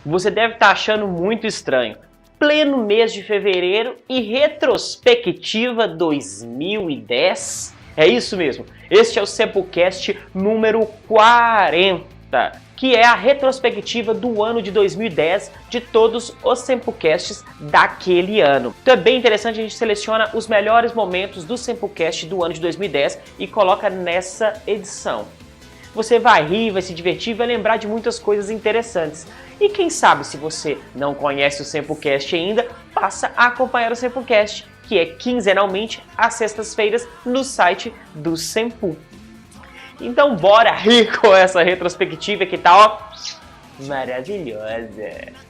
Você deve estar achando muito estranho. Pleno mês de fevereiro e retrospectiva 2010? É isso mesmo, este é o Sempocast número 40, que é a retrospectiva do ano de 2010 de todos os Sempocasts daquele ano. Então é bem interessante, a gente seleciona os melhores momentos do Sempocast do ano de 2010 e coloca nessa edição. Você vai rir, vai se divertir, vai lembrar de muitas coisas interessantes. E quem sabe, se você não conhece o Sempocast ainda, passa a acompanhar o Sempocast, que é quinzenalmente às sextas-feiras no site do Sempu. Então bora rir com essa retrospectiva que tá, ó, maravilhosa.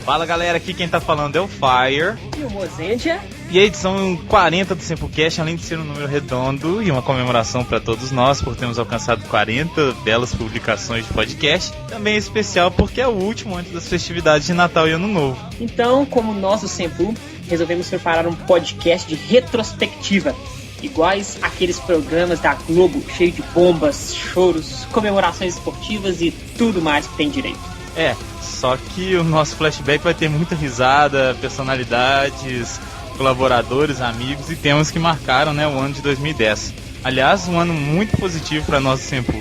Fala galera, aqui quem tá falando é o Fire e o Mozendia. E a edição 40 do Sempocast, além de ser um número redondo e uma comemoração para todos nós por termos alcançado 40 belas publicações de podcast, também é especial porque é o último antes das festividades de Natal e Ano Novo. Então, como nós do Sempu, resolvemos preparar um podcast de retrospectiva, iguais aqueles programas da Globo, cheio de bombas, choros, comemorações esportivas e tudo mais que tem direito. Só que o nosso flashback vai ter muita risada, personalidades, colaboradores, amigos e temas que marcaram, o ano de 2010. Aliás, um ano muito positivo para nós do Sempu.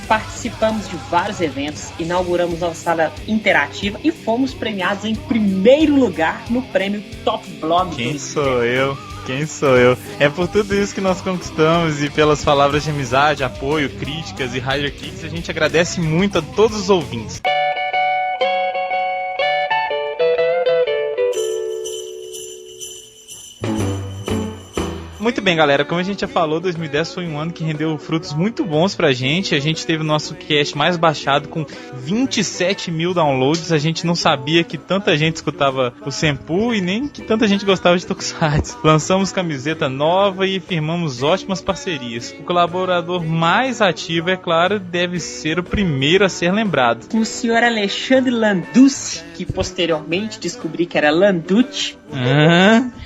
Participamos de vários eventos, inauguramos nossa sala interativa e fomos premiados em primeiro lugar no prêmio Top Blog. Quem sou eu? É por tudo isso que nós conquistamos e pelas palavras de amizade, apoio, críticas e Rider Kicks, a gente agradece muito a todos os ouvintes. Muito bem, galera, como a gente já falou, 2010 foi um ano que rendeu frutos muito bons pra gente. A gente teve o nosso cast mais baixado com 27 mil downloads. A gente não sabia que tanta gente escutava o Sempu e nem que tanta gente gostava de Tokusatsu. Lançamos camiseta nova e firmamos ótimas parcerias. O colaborador mais ativo, é claro, deve ser o primeiro a ser lembrado. O senhor Alexandre Landucci, que posteriormente descobri que era Landucci,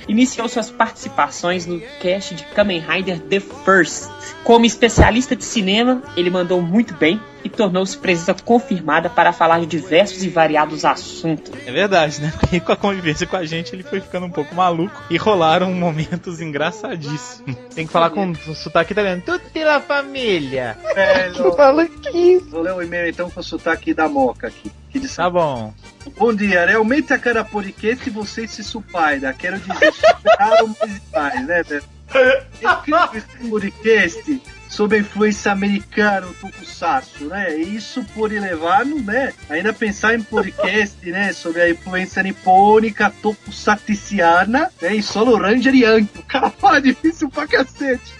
iniciou suas participações no cast de Kamen Rider The First. Como especialista de cinema, ele mandou muito bem e tornou-se presença confirmada para falar de diversos e variados assuntos. É verdade, né? Porque com a convivência com a gente ele foi ficando um pouco maluco e rolaram momentos engraçadíssimos. Tem que falar com o sotaque italiano. Tutti la famiglia. Fala aqui. Vou ler o e-mail então com o sotaque da Moca aqui. Tá bom. Bom dia, realmente a cada podcast vocês se supaida. Quero dizer, superaram mais, né? Eu quero esse podcast sob a influência americana, o Tokusatsu, né? E isso pode levar-nos, ainda a pensar em podcast, sobre a influência nipônica, tokusaticiana, e solo Ranger Yankee. O cara fala difícil pra cacete.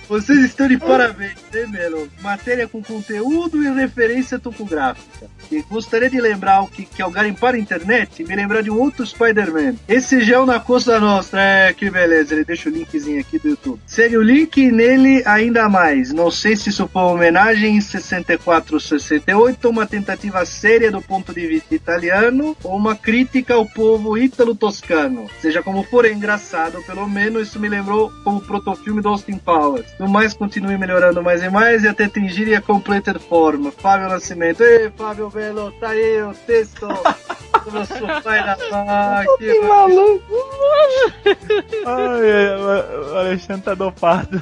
Vocês estão de parabéns, né, Melo? Matéria com conteúdo e referência topográfica. E gostaria de lembrar que ao garimpar a internet, me lembrar de um outro Spider-Man. Esse gel na Costa Nostra, que beleza, ele deixa o linkzinho aqui do YouTube. Segue o link e nele ainda mais. Não sei se isso foi uma homenagem em 64 ou 68, uma tentativa séria do ponto de vista italiano, ou uma crítica ao povo ítalo-toscano. Seja como for, é engraçado, pelo menos isso me lembrou como o protofilme do Austin Powers. No mais, continue melhorando mais e mais e até atingir a completed forma. Fábio Nascimento. Ei, Fábio Belo, tá aí o texto do nosso pai da máquina. Que maluco! Ai, o Alexandre tá dopado.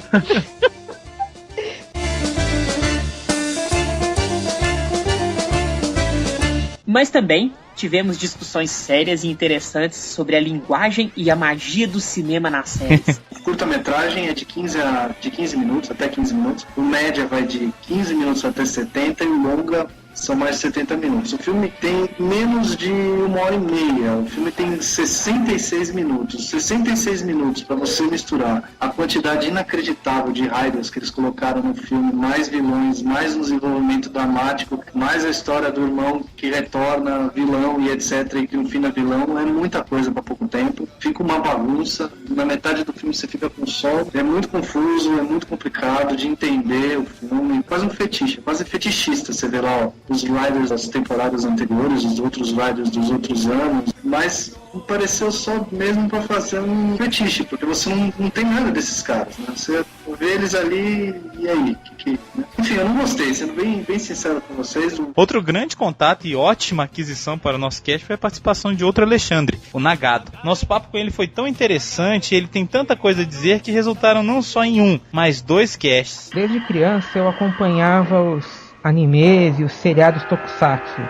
Mas também tivemos discussões sérias e interessantes sobre a linguagem e a magia do cinema nas séries. Curta-metragem é de 15 minutos, até 15 minutos. O média vai de 15 minutos até 70 e o longa são mais de 70 minutos. O filme tem menos de 1h30. O filme tem 66 minutos. 66 minutos para você misturar a quantidade inacreditável de Riders que eles colocaram no filme, mais vilões, mais um desenvolvimento dramático, mais a história do irmão que retorna vilão e etc. E que no fim é vilão. É muita coisa para pouco tempo. Fica uma bagunça. Na metade do filme você fica com sono. É muito confuso, é muito complicado de entender o filme. Quase um fetiche, quase fetichista. Você vê lá, ó. os riders das temporadas anteriores, os outros riders dos outros anos, mas me pareceu só mesmo para fazer um fetiche, porque você não tem nada desses caras, né? Você vê eles ali, e aí? Né? Enfim, eu não gostei, sendo bem sincero com vocês. Outro grande contato e ótima aquisição para o nosso cast foi a participação de outro Alexandre, o Nagado. Nosso papo com ele foi tão interessante, ele tem tanta coisa a dizer que resultaram não só em um, mas 2 casts. Desde criança eu acompanhava os animes e os seriados tokusatsu.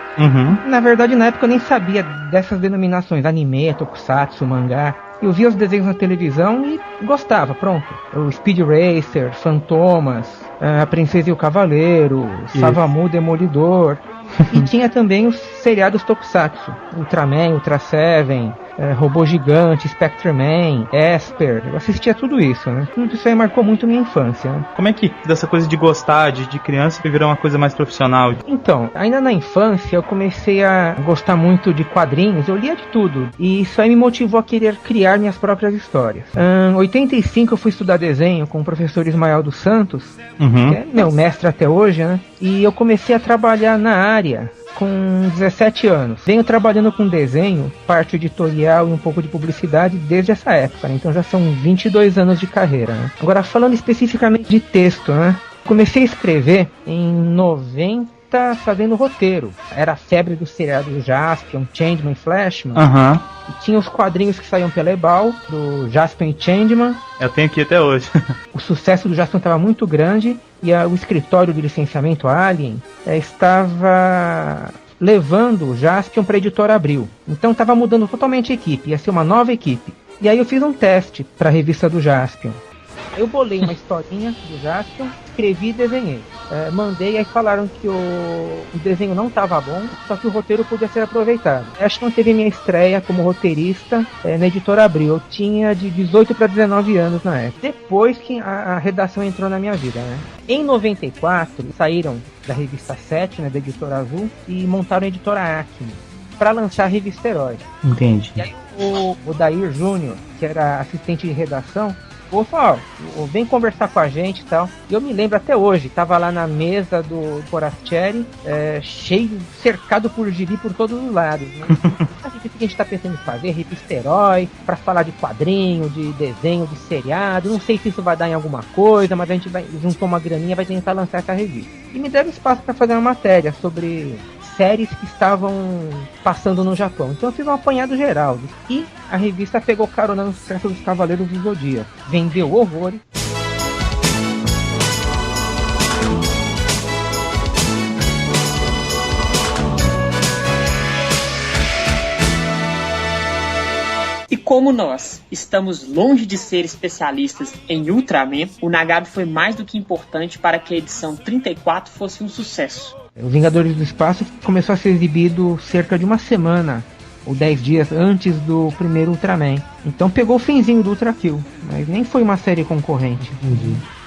Na verdade, na época eu nem sabia dessas denominações, anime, tokusatsu, mangá. Eu via os desenhos na televisão e gostava, pronto. O Speed Racer, Fantomas, a Princesa e o Cavaleiro, Savamu Demolidor. E tinha também os seriados tokusatsu, Ultraman, Ultra Seven, Robô Gigante, Spectreman, Esper. Eu assistia tudo isso, né? Tudo isso aí marcou muito minha infância, né? Como é que dessa coisa de gostar de criança foi virar uma coisa mais profissional? Então, ainda na infância eu comecei a gostar muito de quadrinhos, eu lia de tudo. E isso aí me motivou a querer criar minhas próprias histórias. Em 85 eu fui estudar desenho com o professor Ismael dos Santos, que é meu mestre até hoje, né? E eu comecei a trabalhar na área com 17 anos. Venho trabalhando com desenho, parte editorial e um pouco de publicidade desde essa época, né? Então já são 22 anos de carreira, né? Agora, falando especificamente de texto, né? Comecei a escrever em 90, fazendo roteiro. Era a febre do seriado Jaspion, Changeman e Flashman. E tinha os quadrinhos que saíam pela Ebal, do Jaspion e Changeman. Eu tenho aqui até hoje. O sucesso do Jaspion estava muito grande e o escritório de licenciamento Alien estava levando o Jaspion para a editora Abril. Então estava mudando totalmente a equipe, ia ser uma nova equipe. E aí eu fiz um teste para a revista do Jaspion. Eu bolei uma historinha do Jaspion, escrevi e desenhei. Mandei, aí falaram que o desenho não estava bom, só que o roteiro podia ser aproveitado. Acho que não teve minha estreia como roteirista na editora Abril. Eu tinha de 18 para 19 anos na época. Depois que a redação entrou na minha vida, né? Em 94, saíram da revista 7, né, da editora Azul, e montaram a editora Acme para lançar a revista Herói. Entendi. E aí o Dair Júnior, que era assistente de redação, falou, vem conversar com a gente e tal. E eu me lembro até hoje, tava lá na mesa do Forastieri, cheio, cercado por gibi por todos os lados, né? O que a gente tá pensando em fazer? Revista Herói, pra falar de quadrinho, de desenho, de seriado. Não sei se isso vai dar em alguma coisa, mas a gente juntou uma graninha, vai tentar lançar essa revista. E me deram espaço para fazer uma matéria sobre séries que estavam passando no Japão. Então eu fiz um apanhado geral. E a revista pegou carona no sucesso dos Cavaleiros do Zodíaco. Vendeu horrores. E como nós estamos longe de ser especialistas em Ultraman, o Nagado foi mais do que importante para que a edição 34 fosse um sucesso. O Vingadores do Espaço começou a ser exibido cerca de uma semana ou 10 dias antes do primeiro Ultraman. Então pegou o finzinho do Ultra Kill, mas nem foi uma série concorrente.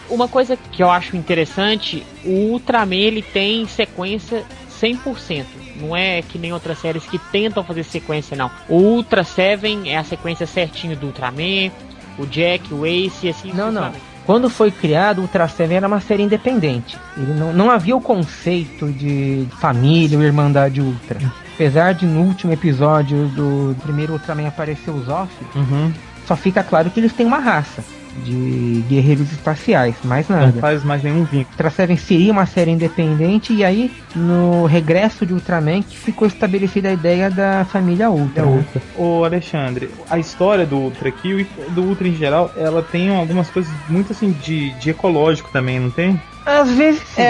Uma coisa que eu acho interessante, o Ultraman ele tem sequência 100%. Não é que nem outras séries que tentam fazer sequência, não. O Ultra Seven é a sequência certinho do Ultraman, o Jack, o Ace e assim. Não. Quando foi criado, o Ultra Seven era uma série independente. Ele não havia o conceito de família ou irmandade Ultra. Apesar de no último episódio do primeiro Ultraman aparecer os Off, só fica claro que eles têm uma raça de guerreiros espaciais, mais nada. Não faz mais nenhum vínculo. Ultra Seven seria uma série independente e aí no regresso de Ultraman que ficou estabelecida a ideia da família Ultra. Ô Alexandre, a história do Ultra Kill e do Ultra em geral, ela tem algumas coisas muito assim de ecológico também, não tem? Às vezes sim.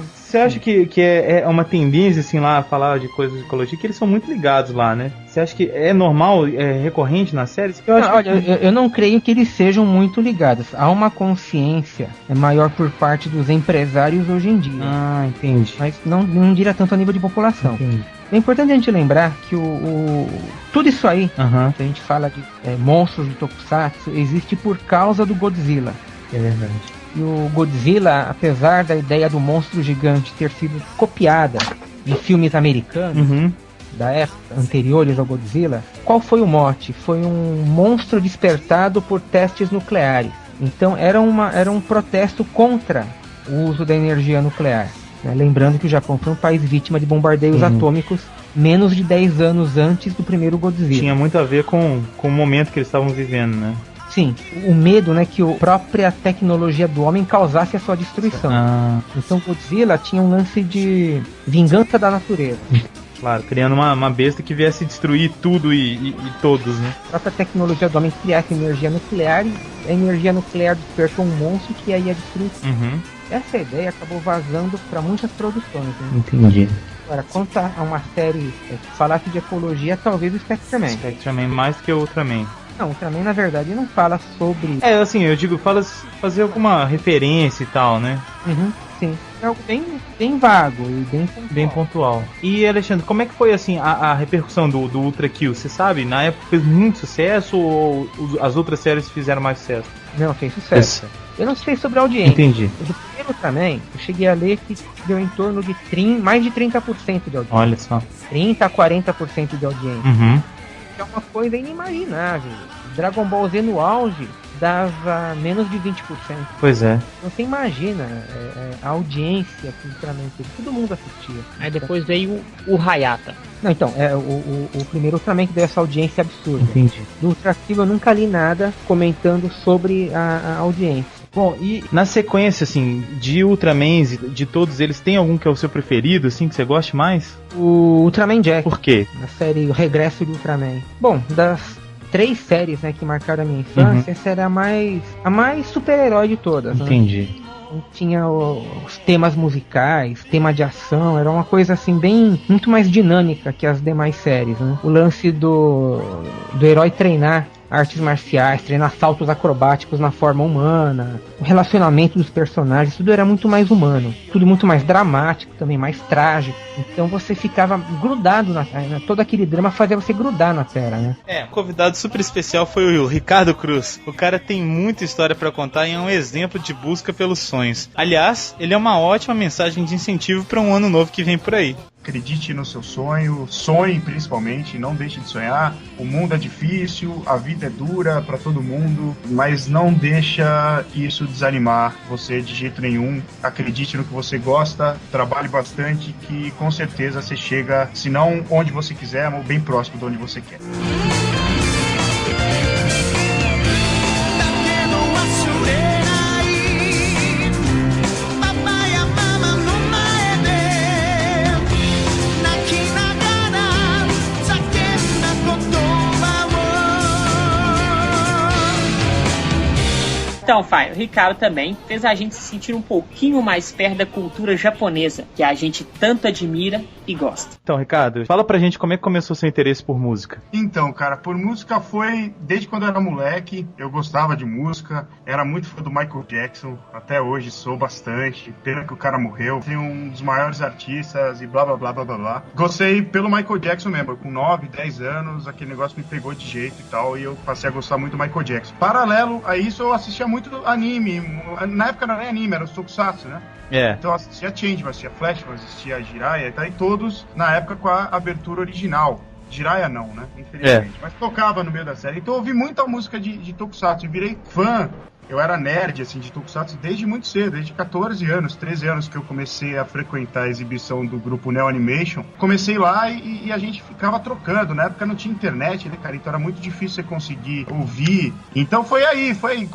Você acha que é uma tendência, assim, lá a falar de coisas de ecologia, que eles são muito ligados lá, né? Você acha que é normal, é recorrente nas séries? Eu não creio que eles sejam muito ligados. Há uma consciência maior por parte dos empresários hoje em dia. Ah, entendi. Mas não diria tanto a nível de população. Entendi. É importante a gente lembrar que tudo isso aí, que a gente fala de monstros de Tokusatsu, existe por causa do Godzilla. É verdade. E o Godzilla, apesar da ideia do monstro gigante ter sido copiada em filmes americanos da época anteriores ao Godzilla, qual foi o mote? Foi um monstro despertado por testes nucleares. Então era um protesto contra o uso da energia nuclear. né? Lembrando que o Japão foi um país vítima de bombardeios atômicos menos de 10 anos antes do primeiro Godzilla. Tinha muito a ver com o momento que eles estavam vivendo, né? Sim, o medo, né, que a própria tecnologia do homem causasse a sua destruição. Então Godzilla tinha um lance de vingança da natureza. Claro, criando uma besta que viesse destruir tudo e todos, né? A própria tecnologia do homem criasse energia nuclear e a energia nuclear despertou um monstro que ia destruir. Essa ideia acabou vazando para muitas produções, né? Entendi. Agora, quanto a uma série que falasse de ecologia, talvez o Spectreman. Spectreman mais que o Ultraman. Não, o Ultraman na verdade não fala sobre... assim, eu digo, fazer alguma referência e tal, né? Sim, é algo bem vago e bem pontual. E Alexandre, como é que foi assim a repercussão do Ultra Kill? Você sabe, na época fez muito sucesso ou as outras séries fizeram mais sucesso? Não, fez sucesso. Eu não sei sobre a audiência. Entendi. Do primeiro Ultraman, eu cheguei a ler que deu em torno de mais de 30% de audiência. Olha só. 30 a 40% de audiência. É uma coisa inimaginável. Dragon Ball Z no auge dava menos de 20%. Pois é. Então você imagina a audiência que o Ultraman teve. Todo mundo assistia. Aí depois veio o Hayata. Não, então, o primeiro Ultraman que deu essa audiência absurda. Entendi. Do Ultra Kill eu nunca li nada comentando sobre a audiência. Bom, e na sequência, assim, de Ultramans, de todos eles, tem algum que é o seu preferido, assim, que você goste mais? O Ultraman Jack. Por quê? Na série O Regresso de Ultraman. Bom, das 3 séries, né, que marcaram a minha infância, essa era a mais super-herói de todas. Entendi. Né? Tinha os temas musicais, tema de ação, era uma coisa assim muito mais dinâmica que as demais séries, né? O lance do herói treinar artes marciais, treinar saltos acrobáticos na forma humana, o relacionamento dos personagens, tudo era muito mais humano, tudo muito mais dramático, também mais trágico. Então você ficava grudado todo aquele drama fazia você grudar na tela, né? Um convidado super especial foi o Ricardo Cruz. O cara tem muita história pra contar e é um exemplo de busca pelos sonhos. Aliás, ele é uma ótima mensagem de incentivo para um ano novo que vem por aí. Acredite no seu sonho, sonhe principalmente, não deixe de sonhar. O mundo é difícil, a vida é dura para todo mundo, mas não deixa isso desanimar você de jeito nenhum. Acredite no que você gosta, trabalhe bastante, que com certeza você chega, se não onde você quiser, mas bem próximo de onde você quer. Então, Fai, o Ricardo também fez a gente se sentir um pouquinho mais perto da cultura japonesa, que a gente tanto admira e gosta. Então, Ricardo, fala pra gente como é que começou seu interesse por música. Então, cara, por música foi desde quando eu era moleque, eu gostava de música, era muito fã do Michael Jackson, até hoje sou bastante, pena que o cara morreu, tem um dos maiores artistas e blá blá blá blá blá blá. Gostei pelo Michael Jackson mesmo, com 9, 10 anos, aquele negócio me pegou de jeito e tal, e eu passei a gostar muito do Michael Jackson. Paralelo a isso, eu assistia muito anime, na época não era nem anime, era os tokusatsu, né? Então eu assistia Changeman, assistia Flashman, assistia Jiraiya, e tá aí todos na época com a abertura original. Jiraiya não, né? Infelizmente. Mas tocava no meio da série. Então eu ouvi muita música de tokusatsu e virei fã. Eu era nerd, assim, de tokusatsu desde muito cedo, desde 14 anos, 13 anos que eu comecei a frequentar a exibição do grupo Neo Animation. Comecei lá e a gente ficava trocando. Na época não tinha internet, né, cara? Então era muito difícil você conseguir ouvir. Então foi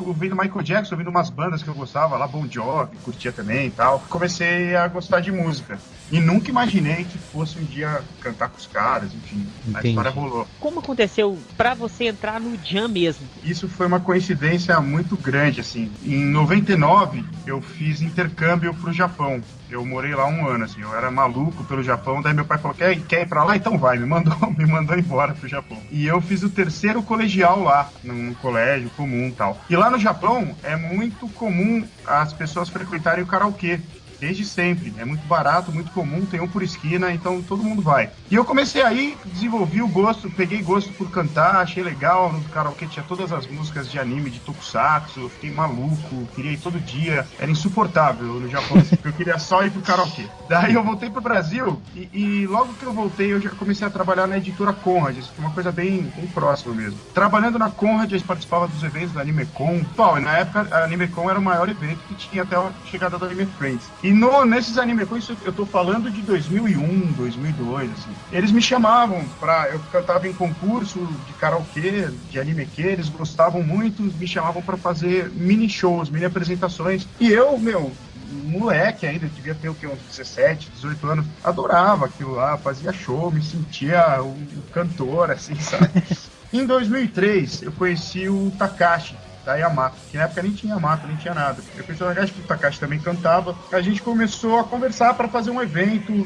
ouvindo Michael Jackson, ouvindo umas bandas que eu gostava lá, Bon Jovi, curtia também e tal. Comecei a gostar de música. E nunca imaginei que fosse um dia cantar com os caras, enfim. A história rolou. Como aconteceu pra você entrar no Jam mesmo? Isso foi uma coincidência muito grande, assim. Em 99, eu fiz intercâmbio pro Japão. Eu morei lá 1 ano, assim, eu era maluco pelo Japão, daí meu pai falou, quer ir pra lá? Então vai, me mandou embora pro Japão. E eu fiz o 3º colegial lá, num colégio comum e tal. E lá no Japão, é muito comum as pessoas frequentarem o karaokê. Desde sempre, é muito barato, muito comum, tem um por esquina, então todo mundo vai. E eu comecei aí, desenvolvi o gosto, peguei gosto por cantar, achei legal, no karaokê tinha todas as músicas de anime, de tokusatsu, eu fiquei maluco, queria ir todo dia, era insuportável no Japão, porque eu queria só ir pro karaokê. Daí eu voltei pro Brasil e logo que eu voltei eu já comecei a trabalhar na editora Conrad, isso foi uma coisa bem próxima mesmo. Trabalhando na Conrad, a gente participava dos eventos da AnimeCon, e na época a AnimeCon era o maior evento que tinha até a chegada do Anime Friends. E nesses anime, com isso eu tô falando de 2001, 2002, assim. Eles me chamavam eu cantava em concurso de karaokê, de anime que eles gostavam muito, me chamavam pra fazer mini shows, mini apresentações. E eu, moleque ainda, devia ter uns 17, 18 anos, adorava aquilo lá, fazia show, me sentia um cantor, assim, sabe? Em 2003, eu conheci o Takashi, da Yamato, que na época nem tinha Yamato, nem tinha nada. Eu conheci o Takashi, que o Takashi também cantava. A gente começou a conversar para fazer um evento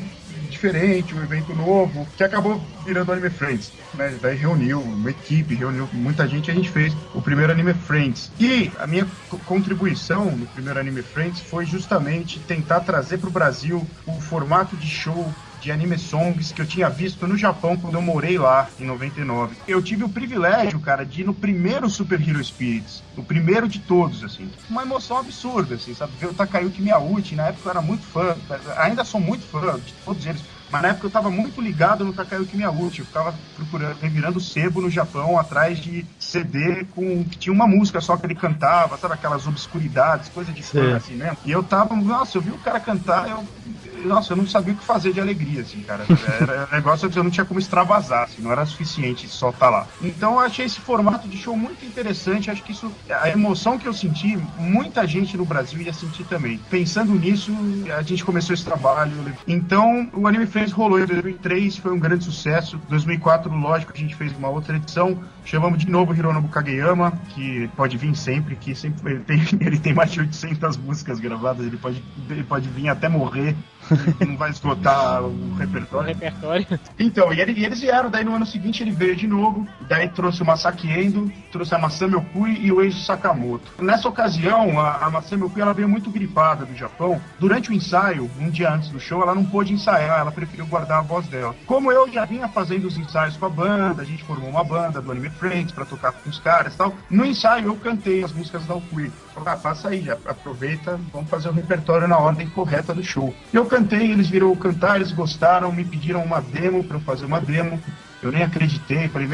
diferente, um evento novo, que acabou virando Anime Friends, né? Daí reuniu uma equipe, reuniu muita gente, e a gente fez o primeiro Anime Friends. E a minha contribuição no primeiro Anime Friends foi justamente tentar trazer para o Brasil o formato de show de anime songs que eu tinha visto no Japão quando eu morei lá, em 99. Eu tive o privilégio, cara, de ir no primeiro Super Hero Spirits, o primeiro de todos, assim. Uma emoção absurda, assim, sabe? Ver o Takayuki Miyauchi, na época eu era muito fã, ainda sou muito fã de todos eles, mas na época eu tava muito ligado no Takayuki Miyauchi, eu ficava revirando sebo no Japão, atrás de CD que tinha uma música só que ele cantava, sabe? Aquelas obscuridades, coisa de fã, assim, né? E eu tava, nossa, eu vi o cara cantar, eu não sabia o que fazer de alegria, assim, cara. Era um negócio que eu não tinha como extravasar, assim, não era suficiente só estar lá. Então eu achei esse formato de show muito interessante, acho que isso, a emoção que eu senti, muita gente no Brasil ia sentir também. Pensando nisso, a gente começou esse trabalho. Então, o Anime Friends rolou em 2003, foi um grande sucesso. Em 2004, lógico, a gente fez uma outra edição, chamamos de novo Hironobu Kageyama, que pode vir sempre, que sempre ele tem mais de 800 músicas gravadas, ele pode vir até morrer, não vai esgotar o repertório. Então, e eles vieram, daí no ano seguinte ele veio de novo, daí trouxe o Masaki Endo, trouxe a Masami Okui e o Eiji Sakamoto. Nessa ocasião, a Masami Okui, ela veio muito gripada do Japão. Durante o ensaio, um dia antes do show, ela não pôde ensaiar, ela preferiu guardar a voz dela. Como eu já vinha fazendo os ensaios com a banda, a gente formou uma banda do Anime Friends pra tocar com os caras e tal, no ensaio eu cantei as músicas da Okui. Falei, passa aí, já aproveita, vamos fazer o repertório na ordem correta do show. Eu cantei, eles viram cantar, eles gostaram, me pediram uma demo pra eu fazer uma demo. Eu nem acreditei, falei,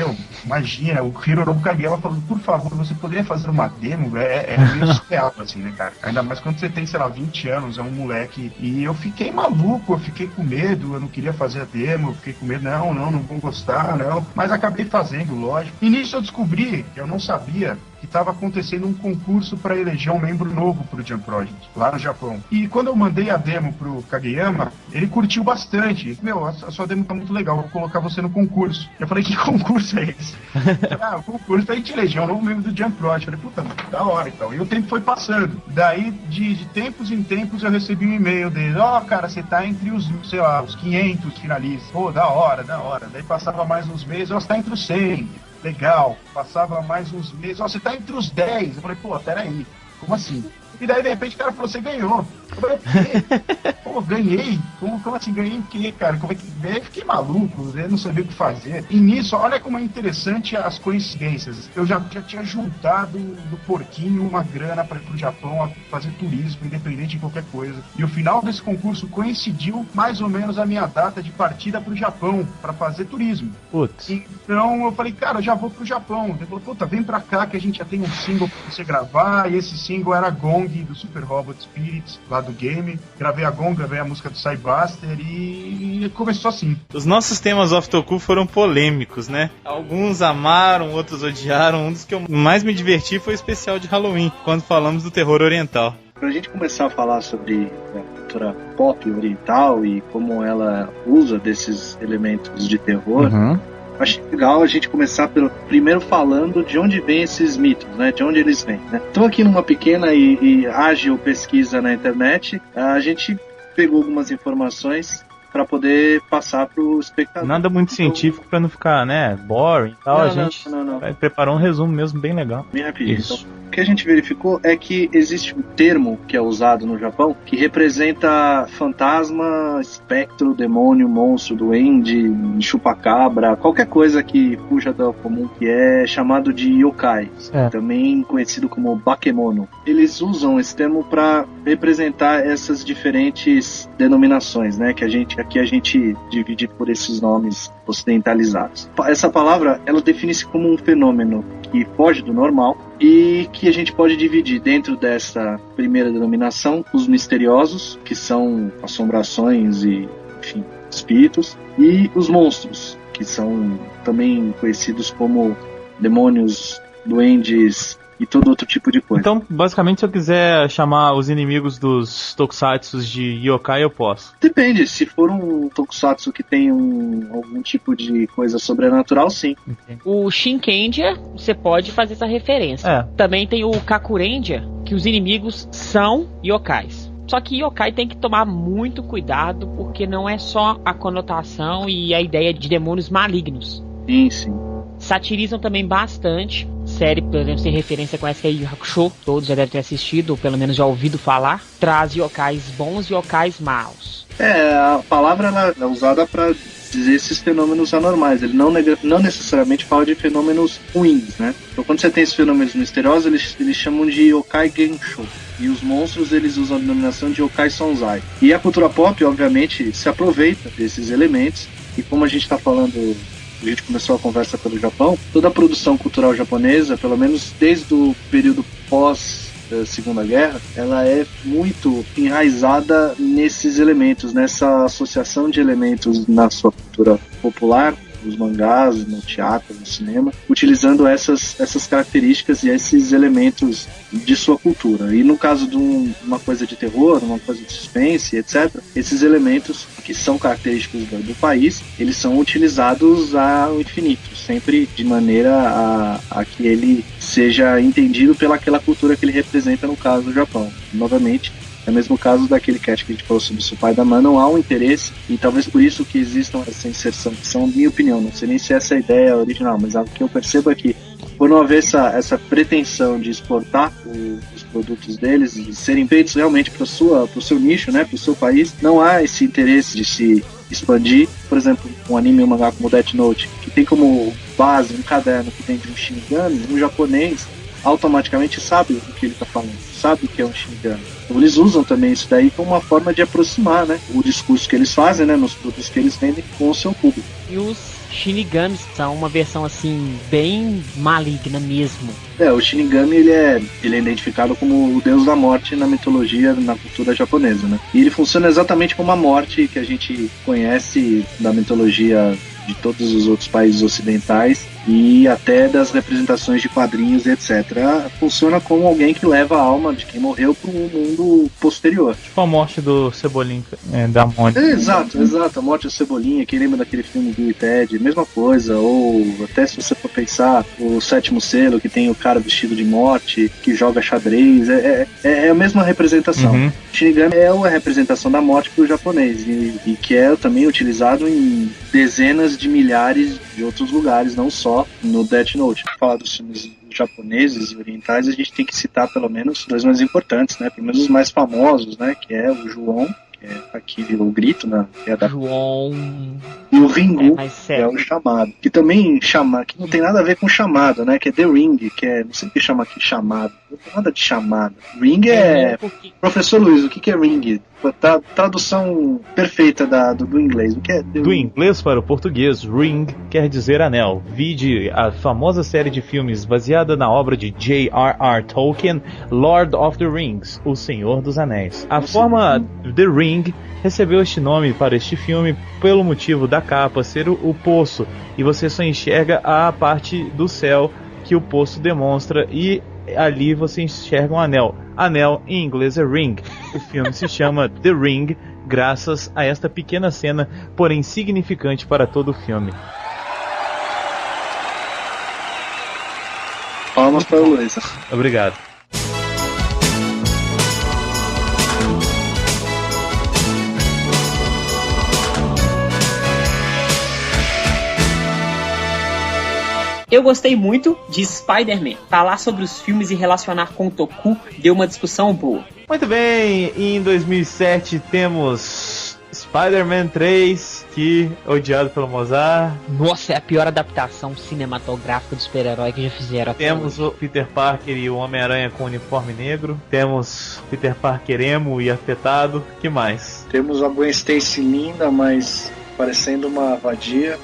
imagina, o Hironobu Kageyama falou, por favor, você poderia fazer uma demo? É meio surreal, assim, né, cara? Ainda mais quando você tem, sei lá, 20 anos, é um moleque. E eu fiquei maluco, eu fiquei com medo, eu não queria fazer a demo, eu fiquei com medo, não vou gostar, não. Mas acabei fazendo, lógico. E nisso eu descobri, que eu não sabia, que estava acontecendo um concurso para eleger um membro novo pro Jump Project, lá no Japão. E quando eu mandei a demo pro Kageyama, ele curtiu bastante. A sua demo tá muito legal, vou colocar você no concurso. Eu falei, que concurso é esse? O concurso pra gente eleger um novo membro do Jump Project. Eu falei, puta, da hora e tal. E o tempo foi passando. Daí, de tempos em tempos, eu recebi um e-mail dele. Cara, você tá entre os 500 finalistas. Pô, da hora. Daí passava mais uns meses, você tá entre os 100. Legal. Passava mais uns meses, você tá entre os 10. Eu falei, pô, peraí, como assim? E daí, de repente, o cara falou, você ganhou. Eu falei, o quê? Pô, ganhei? Como assim, ganhei o quê, cara? Como é que... Eu fiquei maluco, eu não sabia o que fazer. E nisso, olha como é interessante as coincidências. Eu já tinha juntado do porquinho uma grana para ir pro Japão a fazer turismo, independente de qualquer coisa. E o final desse concurso coincidiu mais ou menos a minha data de partida pro Japão, para fazer turismo. Putz. Então, eu falei, cara, eu já vou pro Japão. Ele falou, puta, vem pra cá que a gente já tem um single pra você gravar. E esse single era Gong, do Super Robot Spirits, lá do game. Gravei a Gong, gravei a música do Cybuster e começou assim. Os nossos temas off-toku foram polêmicos, né? Alguns amaram, outros odiaram. Um dos que eu mais me diverti foi o especial de Halloween, quando falamos do terror oriental. Pra gente começar a falar sobre a cultura pop oriental e como ela usa desses elementos de terror, acho legal a gente começar primeiro falando de onde vêm esses mitos, né? De onde eles vêm, né? Então aqui numa pequena e ágil pesquisa na internet, a gente pegou algumas informações para poder passar pro espectador. Nada muito científico para não ficar, né, boring e tal. A gente preparou um resumo mesmo bem legal. Bem rapidinho. Então, o que a gente verificou é que existe um termo que é usado no Japão que representa fantasma, espectro, demônio, monstro, duende, chupacabra, qualquer coisa que fuja do comum, que é chamado de yokai, também conhecido como bakemono. Eles usam esse termo para representar essas diferentes denominações, né, que aqui a gente divide por esses nomes ocidentalizados. Essa palavra, ela define-se como um fenômeno que foge do normal e que a gente pode dividir dentro dessa primeira denominação os misteriosos, que são assombrações e, enfim, espíritos, e os monstros, que são também conhecidos como demônios, duendes e todo outro tipo de coisa. Então, basicamente, se eu quiser chamar os inimigos dos tokusatsu de yokai, eu posso? Depende, se for um tokusatsu que tem algum tipo de coisa sobrenatural, sim. O Shinkendia, você pode fazer essa referência. Também tem o Kakurendia, que os inimigos são yokais. Só que yokai tem que tomar muito cuidado, porque não é só a conotação e a ideia de demônios malignos. Sim, sim. Satirizam também bastante. Série, por exemplo, tem referência com essa Yu Hakusho, todos já devem ter assistido, ou pelo menos já ouvido falar. Traz yokais bons e yokais maus. A palavra ela é usada para dizer esses fenômenos anormais. Ele não necessariamente fala de fenômenos ruins, né? Então, quando você tem esses fenômenos misteriosos, eles chamam de yokai gensho. E os monstros, eles usam a denominação de yokai sonzai. E a cultura pop, obviamente, se aproveita desses elementos. E como a gente está falando... A gente começou a conversa pelo Japão, toda a produção cultural japonesa, pelo menos desde o período pós Segunda Guerra, ela é muito enraizada nesses elementos, nessa associação de elementos na sua cultura popular, nos mangás, no teatro, no cinema, utilizando essas características e esses elementos de sua cultura. E no caso de uma coisa de terror, uma coisa de suspense, etc., esses elementos que são característicos do país, eles são utilizados ao infinito, sempre de maneira a que ele seja entendido pelaquela cultura que ele representa, no caso do Japão. Novamente, é o mesmo caso daquele cast que a gente falou sobre o Spider-Man, não há um interesse, e talvez por isso que existam essa inserção, que são, minha opinião, não sei nem se essa é a ideia original, mas o que eu percebo é que, por não haver essa pretensão de exportar os produtos deles e serem feitos realmente para o seu nicho, né, para o seu país, não há esse interesse de se expandir. Por exemplo, um anime ou um mangá como Death Note, que tem como base um caderno que tem de um Shinigami, um japonês automaticamente sabe o que ele está falando, sabe o que é um Shinigami. Então eles usam também isso daí como uma forma de aproximar, né, o discurso que eles fazem, né, nos produtos que eles vendem com o seu público. E os Shinigamis são uma versão assim bem maligna mesmo. O Shinigami ele é identificado como o deus da morte na mitologia, na cultura japonesa, né? E ele funciona exatamente como a morte que a gente conhece da mitologia de todos os outros países ocidentais e até das representações de quadrinhos, etc. Funciona como alguém que leva a alma de quem morreu para um mundo posterior. Tipo a morte do Cebolinha, da Mônica. Exato. A morte do Cebolinha, quem lembra daquele filme Bill e Ted, mesma coisa. Ou até se você for pensar, o Sétimo Selo, que tem o cara vestido de morte, que joga xadrez, é a mesma representação. Uhum. Shinigami é a representação da morte para o japonês e que é também utilizado em dezenas de milhares de outros lugares, não só no Death Note. Para falar dos filmes japoneses e orientais, a gente tem que citar pelo menos dois mais importantes, né? Pelo menos os mais famosos, né? Que é o Ju-On, que aqui virou o grito, né? Que é da... Ju-On. E o Ringu, que é o chamado. Que também que não tem nada a ver com chamado, né? Que é The Ring, que é... Não sei o que chama aqui chamado. Não tem nada de chamado. Ring é... Professor Luiz, o que é ring? Tradução perfeita do inglês. O que é do inglês para o português, ring quer dizer anel. Vide a famosa série de filmes baseada na obra de J.R.R. Tolkien, Lord of the Rings, O Senhor dos Anéis. A forma The Ring recebeu este nome para este filme pelo motivo da capa ser o poço, e você só enxerga a parte do céu que o poço demonstra, e ali você enxerga um anel. Anel em inglês é ring. O filme se chama The Ring, graças a esta pequena cena, porém significante para todo o filme. Palmas para o Luiz. Obrigado. Eu gostei muito de Spider-Man. Falar sobre os filmes e relacionar com o Toku deu uma discussão boa. Muito bem, em 2007 temos Spider-Man 3, que odiado pelo Mozart. Nossa, é a pior adaptação cinematográfica do super-herói que já fizeram. Temos o Peter Parker e o Homem-Aranha com uniforme negro. Temos Peter Parker emo e afetado. Que mais? Temos a Gwen Stacy linda, mas parecendo uma vadia.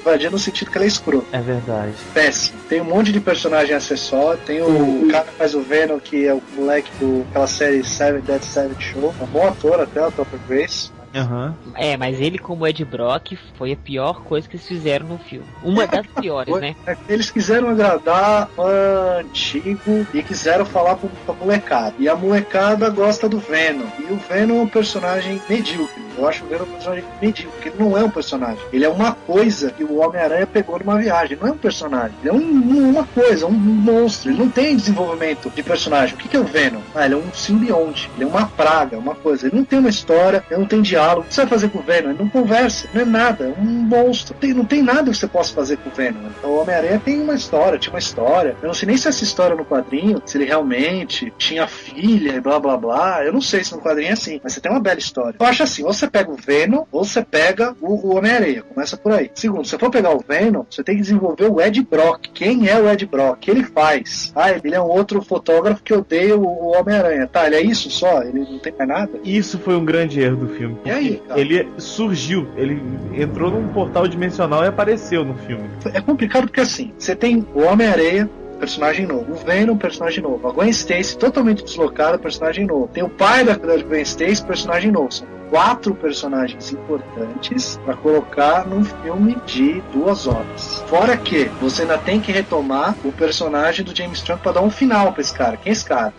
Vadia no sentido que ela é escrota. É verdade. Péssimo. Tem um monte de personagem acessório. Tem o cara que faz o Venom, que é o moleque daquela série Seven Dead Seven Show. É um bom ator até, o Topper Grace. Uhum. Mas ele como Ed Brock foi a pior coisa que eles fizeram no filme. Uma das piores, né? Eles quiseram agradar o antigo e quiseram falar pra molecada. E a molecada gosta do Venom. E o Venom é um personagem medíocre. Eu acho o Venom um personagem medíocre, porque ele não é um personagem. Ele é uma coisa que o Homem-Aranha pegou numa viagem. Não é um personagem. Ele é uma coisa, um monstro. Ele não tem desenvolvimento de personagem. O que é o Venom? Ele é um simbionte. Ele é uma praga, uma coisa. Ele não tem uma história, ele não tem diálogo. O que você vai fazer com o Venom? Ele não conversa, não é nada, é um monstro. Não tem nada que você possa fazer com o Venom. Então, o Homem-Aranha tem uma história, tinha uma história. Eu não sei nem se essa história no quadrinho, se ele realmente tinha filha e blá blá blá. Eu não sei se no quadrinho é assim, mas você tem uma bela história. Eu acho assim, ou você pega o Venom, ou você pega o Homem-Aranha. Começa por aí. Segundo, se você for pegar o Venom, você tem que desenvolver o Ed Brock. Quem é o Ed Brock? O que ele faz? Ele é um outro fotógrafo que odeia o Homem-Aranha. Tá, ele é isso só? Ele não tem mais nada? Isso foi um grande erro do filme. E aí, cara? Ele surgiu, ele entrou num portal dimensional e apareceu no filme. É complicado porque assim, você tem o Homem-Aranha, personagem novo, o Venom, personagem novo, a Gwen Stacy totalmente deslocada, personagem novo, tem o pai da Gwen Stacy, personagem novo. São 4 personagens importantes para colocar num filme de 2 horas. Fora que você ainda tem que retomar o personagem do James Franco para dar um final para esse cara. Quem é esse cara?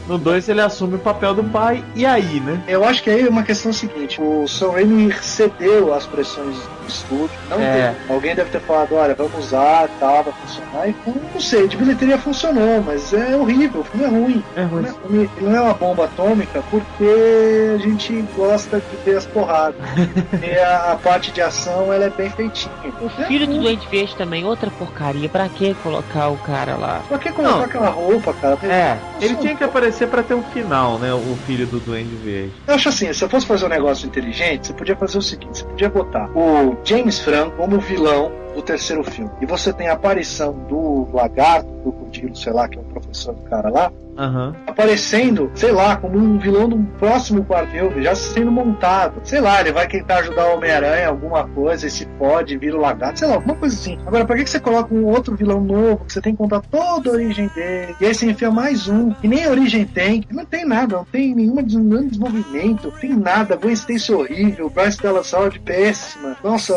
No 2 ele assume o papel do pai, e aí, né? Eu acho que aí é uma questão seguinte: o Sam Raimi cedeu às pressões do estúdio. Não deu. Alguém deve ter falado: olha, vamos usar, tal, vai funcionar. E não sei, de bilheteria funcionou, mas é horrível, o filme é ruim. É ruim. Ele não é uma bomba atômica porque a gente gosta de ver as porradas. E a parte de ação, ela é bem feitinha. O filho do Duende Verde também, outra porcaria. Pra que colocar o cara lá? Pra que colocar aquela roupa, cara? Ele tinha que aparecer pra ter um final, né? O filho do Duende Verde. Eu acho assim, se eu fosse fazer um negócio inteligente, você podia fazer o seguinte: você podia botar o James Franco como vilão do terceiro filme. E você tem a aparição do lagarto, do crocodilo, sei lá, que é o professor do cara lá, aparecendo, sei lá, como um vilão do próximo quarto filme, já sendo montado. Sei lá, ele vai tentar ajudar o Homem-Aranha, alguma coisa, e se pode, vira o lagarto, sei lá, alguma coisa assim. Agora, pra que você coloca um outro vilão novo, que você tem que contar toda a origem dele, e aí você enfia mais um, que nem a origem tem, que não tem nada, não tem nenhum desenvolvimento, não tem nada. Gwen Stacy horrível, Bryce Dallas Howard péssima. Nossa,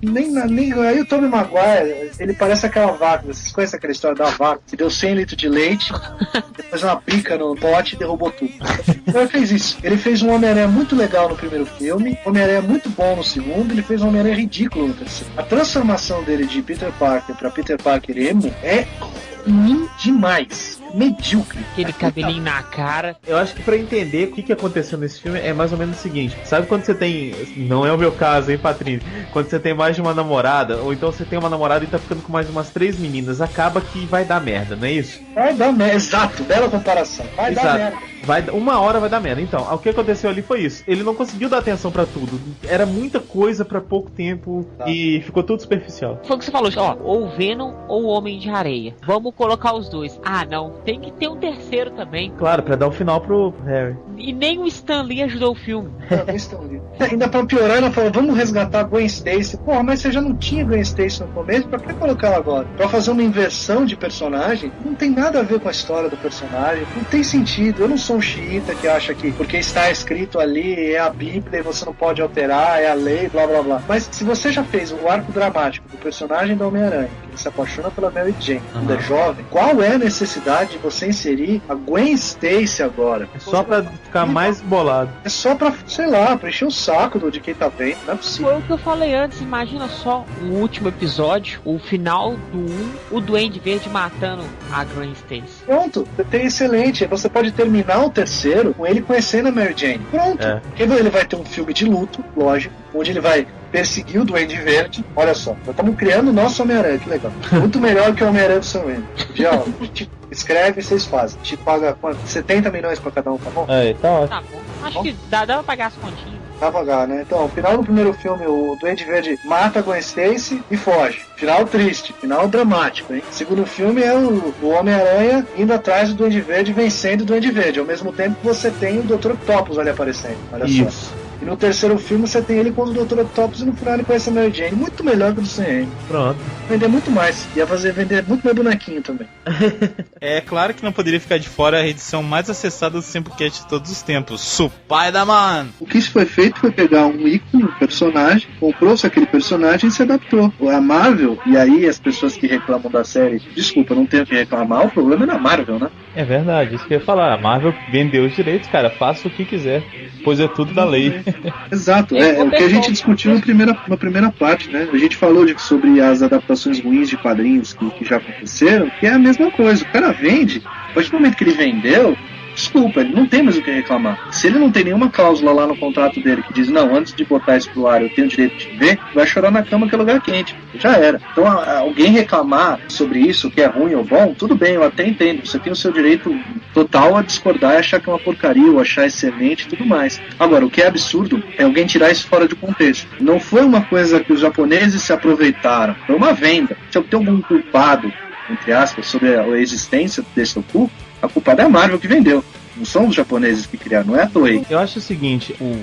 nem aí o Tobey Maguire, ele parece aquela vaca. Vocês conhecem aquela história da vaca que deu 100 litros de leite, depois uma pica no pote e derrubou tudo. Então ele fez isso. Ele fez um Homem-Aranha muito legal no primeiro filme, um Homem-Aranha muito bom no segundo, ele fez um Homem-Aranha ridículo no terceiro. A transformação dele de Peter Parker pra Peter Parker emo é ruim demais. Medíocre. Aquele cabelinho na cara. Eu acho que pra entender o que aconteceu nesse filme é mais ou menos o seguinte: sabe quando você tem, não é o meu caso, hein, Patrícia, quando você tem mais de uma namorada, ou então você tem uma namorada e tá ficando com mais umas 3 meninas, acaba que vai dar merda, não é isso? Vai dar merda, exato, bela comparação. Vai dar merda. Uma hora vai dar merda. Então, o que aconteceu ali foi isso. Ele não conseguiu dar atenção pra tudo. Era muita coisa pra pouco tempo e ficou tudo superficial. Foi o que você falou, ou o Venom ou o Homem de Areia. Vamos colocar os dois. Não, tem que ter um terceiro também. Claro, pra dar um final pro Harry. E nem o Stan Lee ajudou o filme. Não, Stan Lee. Ainda pra piorar, ela falou: vamos resgatar a Gwen Stacy. Porra, mas você já não tinha Gwen Stacy no começo, pra que colocar ela agora? Pra fazer uma inversão de personagem? Não tem nada a ver com a história do personagem. Não tem sentido. Eu não sou um xiita que acha que porque está escrito ali é a Bíblia e você não pode alterar, é a lei, blá blá blá. Mas se você já fez o arco dramático do personagem do Homem-Aranha, que ele se apaixona pela Mary Jane, ainda é jovem, qual é a necessidade de você inserir a Gwen Stacy agora? É só pra ficar mais bolado. É só pra, sei lá, pra encher o saco de quem tá vendo. Não é possível. Foi o que eu falei antes. Imagina só o último episódio, o final do 1, o Duende Verde matando a Gwen Stacy. Pronto, tem excelente. Você pode terminar o terceiro com ele conhecendo a Mary Jane. Pronto. Ele vai ter um filme de luto, lógico, onde ele vai perseguir o Duende Verde. Olha só, nós estamos criando o nosso Homem-Aranha, que legal. Muito melhor que o Homem-Aranha do Sam Raimi. Escreve e vocês fazem. Te paga quanto? 70 milhões pra cada um, tá bom? Tá ótimo. Tá bom. Acho que dá pra pagar as continhas. Dá pra pagar, né? Então, final do primeiro filme, o Duende Verde mata a Gwen Stacy e foge. Final triste, final dramático, hein? Segundo filme é o Homem-Aranha indo atrás do Duende Verde, vencendo o Duende Verde. Ao mesmo tempo que você tem o Dr. Octopus ali aparecendo. Olha só. E no terceiro filme você tem ele com o Dr. Octopus e no final ele conhece a Mary Jane. Muito melhor que o do Sam Raimi. Pronto. Vender muito mais. Ia vender muito mais bonequinho também. É claro que não poderia ficar de fora a edição mais acessada do Sempocast de todos os tempos, Spider-Man! O que foi feito foi pegar um ícone, um personagem, comprou-se aquele personagem e se adaptou. A Marvel, e aí as pessoas que reclamam da série, desculpa, não tenho o que reclamar, o problema é da Marvel, né? É verdade, isso que eu ia falar. A Marvel vendeu os direitos, cara, faça o que quiser, pois é tudo da lei. Exato, é o que a gente discutiu na primeira parte, né? A gente falou sobre as adaptações ruins de quadrinhos que já aconteceram, que é a mesma coisa. O cara vende, a partir do momento que ele vendeu, desculpa, ele não tem mais o que reclamar. Se ele não tem nenhuma cláusula lá no contrato dele que diz, não, antes de botar isso pro ar eu tenho o direito de ver, vai chorar na cama que é lugar quente. Já era. Então alguém reclamar sobre isso, que é ruim ou bom, tudo bem, eu até entendo. Você tem o seu direito total a discordar e achar que é uma porcaria, ou achar excelente e tudo mais. Agora, o que é absurdo é alguém tirar isso fora de contexto. Não foi uma coisa que os japoneses se aproveitaram, foi uma venda. Se eu tenho algum culpado, entre aspas, sobre a existência desse Goku, a culpada é a Marvel que vendeu. Não são os japoneses que criaram, não é a Toei. Eu acho o seguinte, o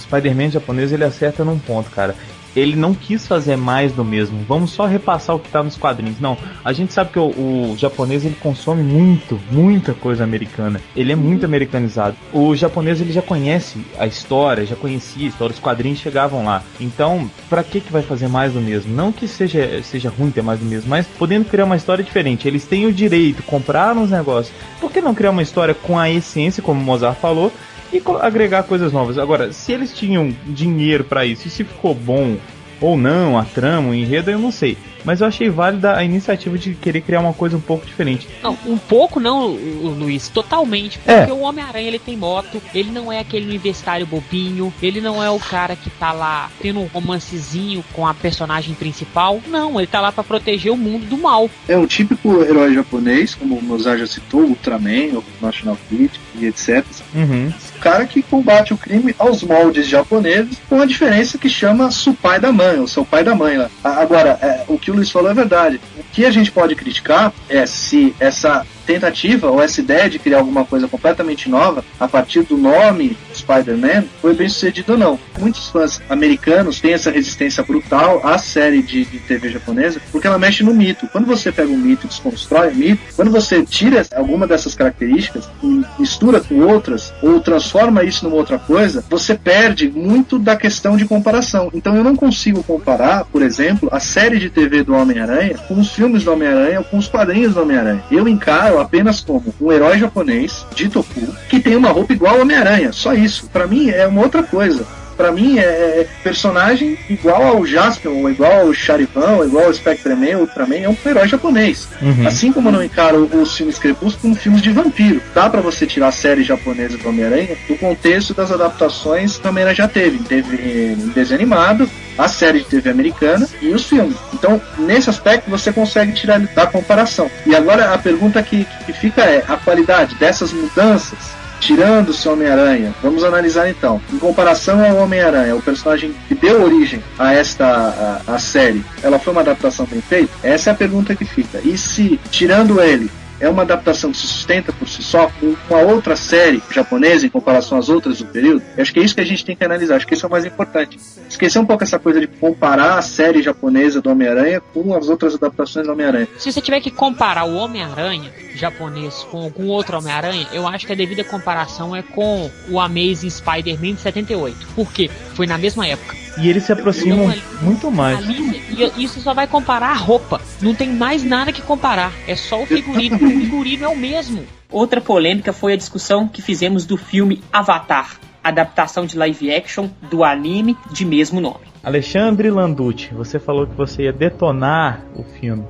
Spider-Man japonês, ele acerta num ponto, cara. Ele não quis fazer mais do mesmo. Vamos só repassar o que tá nos quadrinhos. Não, a gente sabe que o japonês, ele consome muita coisa americana. Ele é muito americanizado. O japonês, ele já conhece a história, já conhecia a história, os quadrinhos chegavam lá. Então, pra que vai fazer mais do mesmo? Não que seja ruim ter mais do mesmo, mas podendo criar uma história diferente. Eles têm o direito, compraram os negócios. Por que não criar uma história com a essência, como o Mozart falou, e agregar coisas novas? Agora, se eles tinham dinheiro pra isso, e se ficou bom ou não, a trama, o enredo, eu não sei. Mas eu achei válida a iniciativa de querer criar uma coisa um pouco diferente. Não, um pouco não, Luiz, totalmente. Porque o Homem-Aranha, ele tem moto, ele não é aquele universitário bobinho, ele não é o cara que tá lá tendo um romancezinho com a personagem principal. Não, ele tá lá pra proteger o mundo do mal. É um típico herói japonês, como o Mozart já citou, o Ultraman, o National Kid e etc. Uhum. O cara que combate o crime aos moldes japoneses, com a diferença que chama pai da mãe, ou seu pai da mãe lá. Agora, o que o Luiz falou é verdade. O que a gente pode criticar é se essa tentativa ou essa ideia de criar alguma coisa completamente nova a partir do nome Spider-Man foi bem sucedido ou não. Muitos fãs americanos têm essa resistência brutal à série de TV japonesa porque ela mexe no mito. Quando você pega um mito e desconstrói o mito, quando você tira alguma dessas características e mistura com outras ou transforma isso numa outra coisa, você perde muito da questão de comparação. Então eu não consigo comparar, por exemplo, a série de TV do Homem-Aranha com os filmes do Homem-Aranha ou com os quadrinhos do Homem-Aranha. Eu encaro apenas como um herói japonês de Toku que tem uma roupa igual ao Homem-Aranha. Só isso. Pra mim é uma outra coisa. Pra mim é personagem igual ao Jaspion, ou igual ao Charivan, ou igual ao Spectreman, Ultraman, é um herói japonês. Uhum. Assim como eu não encaro os filmes Crepúsculo como filmes de vampiro. Dá pra você tirar a série japonesa do Homem-Aranha do contexto das adaptações que o Homem-Aranha já teve. Teve em desenho animado, a série de TV americana e os filmes. Então, nesse aspecto, você consegue tirar da comparação. E agora a pergunta que fica é, a qualidade dessas mudanças, tirando o seu Homem-Aranha, vamos analisar então. Em comparação ao Homem-Aranha, o personagem que deu origem a esta a série, ela foi uma adaptação bem feita? Essa é a pergunta que fica. E se, tirando ele, é uma adaptação que se sustenta por si só, com uma outra série japonesa em comparação às outras do período? Eu acho que é isso que a gente tem que analisar, acho que isso é o mais importante. Esquecer um pouco essa coisa de comparar a série japonesa do Homem-Aranha com as outras adaptações do Homem-Aranha. Se você tiver que comparar o Homem-Aranha japonês com algum outro Homem-Aranha, eu acho que a devida comparação é com o Amazing Spider-Man de 78. Por quê? Foi na mesma época. E eles se aproximam muito mais. E isso só vai comparar a roupa. Não tem mais nada que comparar. É só o figurino. O figurino é o mesmo. Outra polêmica foi a discussão que fizemos do filme Avatar, adaptação de live action do anime de mesmo nome. Alexandre Landucci, você falou que você ia detonar o filme.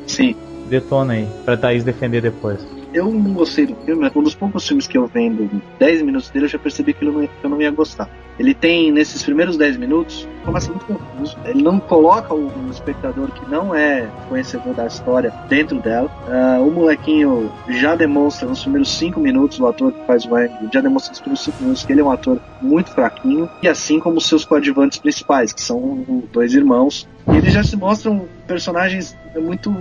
Sim. Detona aí, pra Thaís defender depois. Eu não gostei do filme, mas um dos poucos filmes que eu vendo 10 minutos dele, eu já percebi que eu não ia gostar. Ele tem, nesses primeiros 10 minutos, começa muito confuso. Ele não coloca o espectador que não é conhecedor da história dentro dela. O molequinho já demonstra nos primeiros 5 minutos, o ator que faz o Wang, já demonstra nos primeiros 5 minutos que ele é um ator muito fraquinho, e assim como os seus coadjuvantes principais, que são 2 irmãos. E eles já se mostram personagens muito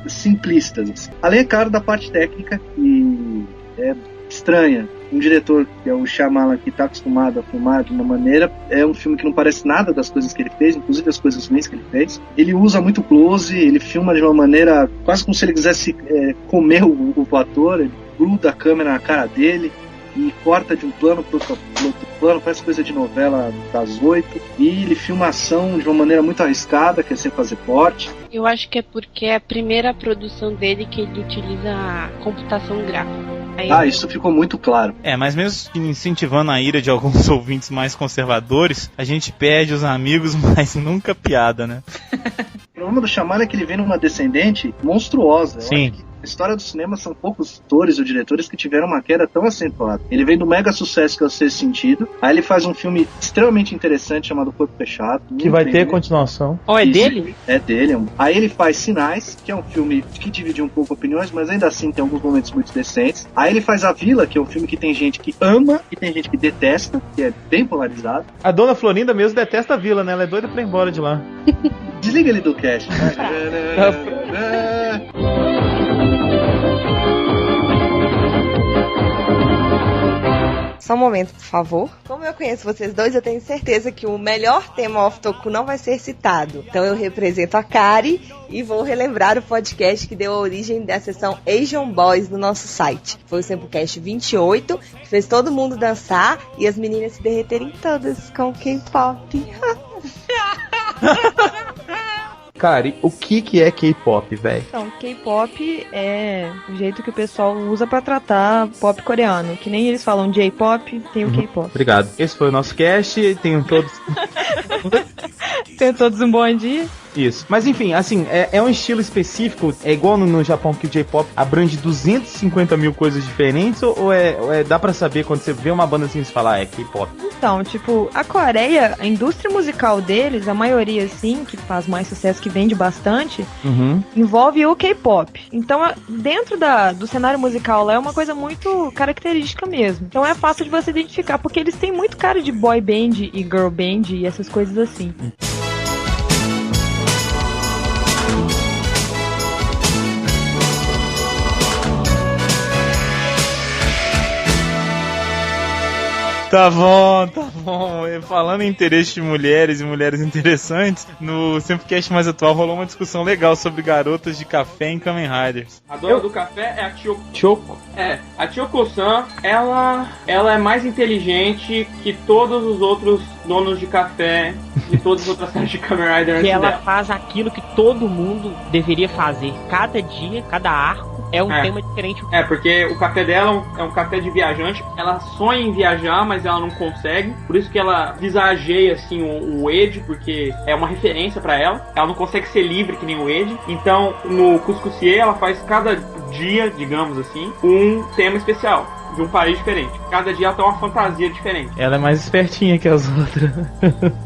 simplistas. Além, é claro, da parte técnica, que é estranha. Um diretor, que é o Shyamalan, que está acostumado a filmar de uma maneira, é um filme que não parece nada das coisas que ele fez, inclusive as coisas ruins que ele fez. Ele usa muito close, ele filma de uma maneira quase como se ele quisesse comer o ator, ele gruda a câmera na cara dele e corta de um plano para outro plano, parece coisa de novela das 8, e ele filma a ação de uma maneira muito arriscada, que é sem fazer corte. Eu acho que é porque é a primeira produção dele que ele utiliza a computação gráfica. Isso ficou muito claro. Mas mesmo incentivando a ira de alguns ouvintes mais conservadores, a gente perde os amigos, mas nunca piada, né? O problema do Shyamalan é que ele vem numa descendente monstruosa. Sim. A história do cinema são poucos atores ou diretores que tiveram uma queda tão acentuada. Ele vem do mega sucesso que é o Sexto Sentido, aí ele faz um filme extremamente interessante chamado Corpo Fechado. Que vai ter continuação. É dele? É dele. Aí ele faz Sinais, que é um filme que dividiu um pouco opiniões, mas ainda assim tem alguns momentos muito decentes. Aí ele faz A Vila, que é um filme que tem gente que ama e tem gente que detesta, que é bem polarizado. A dona Florinda mesmo detesta a Vila, né? Ela é doida pra ir embora de lá. Desliga ele do cast. Só um momento, por favor. Como eu conheço vocês dois, eu tenho certeza que o melhor tema off-toku não vai ser citado. Então eu represento a Kari e vou relembrar o podcast que deu a origem da sessão Asian Boys no nosso site. Foi o Samplecast 28, que fez todo mundo dançar e as meninas se derreterem todas com K-pop. Cara, o que é K-pop, velho? Então, K-pop é o jeito que o pessoal usa pra tratar pop coreano. Que nem eles falam J-pop, tem o K-pop. Obrigado. Esse foi o nosso cast. Tenham todos... Tenham todos um bom dia. Isso. Mas enfim, assim, é um estilo específico, é igual no Japão que o J-pop abrange 250 mil coisas diferentes, ou dá pra saber quando você vê uma banda assim, você fala, é K-pop? Então, tipo, a Coreia, a indústria musical deles, a maioria, assim, que faz mais sucesso, que vende bastante, envolve o K-pop. Então, dentro do cenário musical lá, é uma coisa muito característica mesmo. Então é fácil de você identificar, porque eles têm muito cara de boy band e girl band e essas coisas assim. Tá bom. Falando em interesse de mulheres e mulheres interessantes, no Samplecast mais atual rolou uma discussão legal sobre garotas de café em Kamen Riders. A dona do café é a Kyoko. A Kyoko-san, ela é mais inteligente que todos os outros donos de café de todas as outras séries de Kamen Rider. Que ela faz aquilo que todo mundo deveria fazer. Cada dia, cada arco é um tema diferente. Porque o café dela é um café de viajante. Ela sonha em viajar, mas ela não consegue. Por isso que ela visageia assim o Ed, porque é uma referência pra ela. Ela não consegue ser livre que nem o Ed. Então, no Cuscussier, ela faz cada dia, digamos assim, um tema especial de um país diferente. Cada dia ela tem uma fantasia diferente. Ela é mais espertinha que as outras.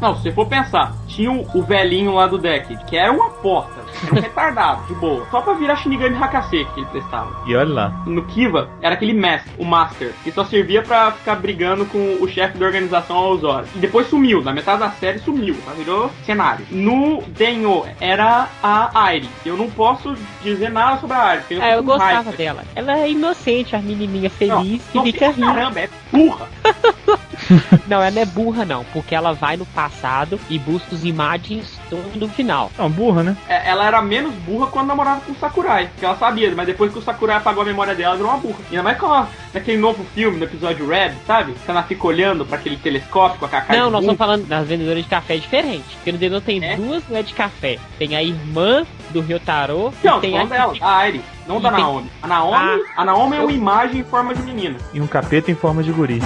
Não, se você for pensar, tinha o velhinho lá do deck, que era uma porta, era um retardado, de boa. Só pra virar Shinigami Hakase que ele prestava. E olha lá. No Kiva, era aquele mestre, o Master, que só servia pra ficar brigando com o chefe da organização aos horas. E depois sumiu, na metade da série sumiu, tá? Virou cenário. No Denyo, era a Airi. Eu não posso dizer nada sobre a Airi. Eu gostava dela. Ela é inocente, a menininha feliz que fica rindo. Caramba, é burra. Não, ela não é burra não, porque ela vai no passado e busca as imagens do final. Não, burra, né? Ela era menos burra quando namorava com o Sakurai, porque ela sabia, mas depois que o Sakurai apagou a memória dela, ela virou uma burra. E ainda mais naquele novo filme, no episódio Red, sabe? Que ela fica olhando pra aquele telescópio com a Kakai. Não, nós estamos falando das vendedoras de café diferente. Porque no Denô tem duas mulheres de café. Tem a irmã do Ryotaro e tem a dela, a Airi. Não da Naomi. A Naomi é uma imagem em forma de menina. E um capeta em forma de guri.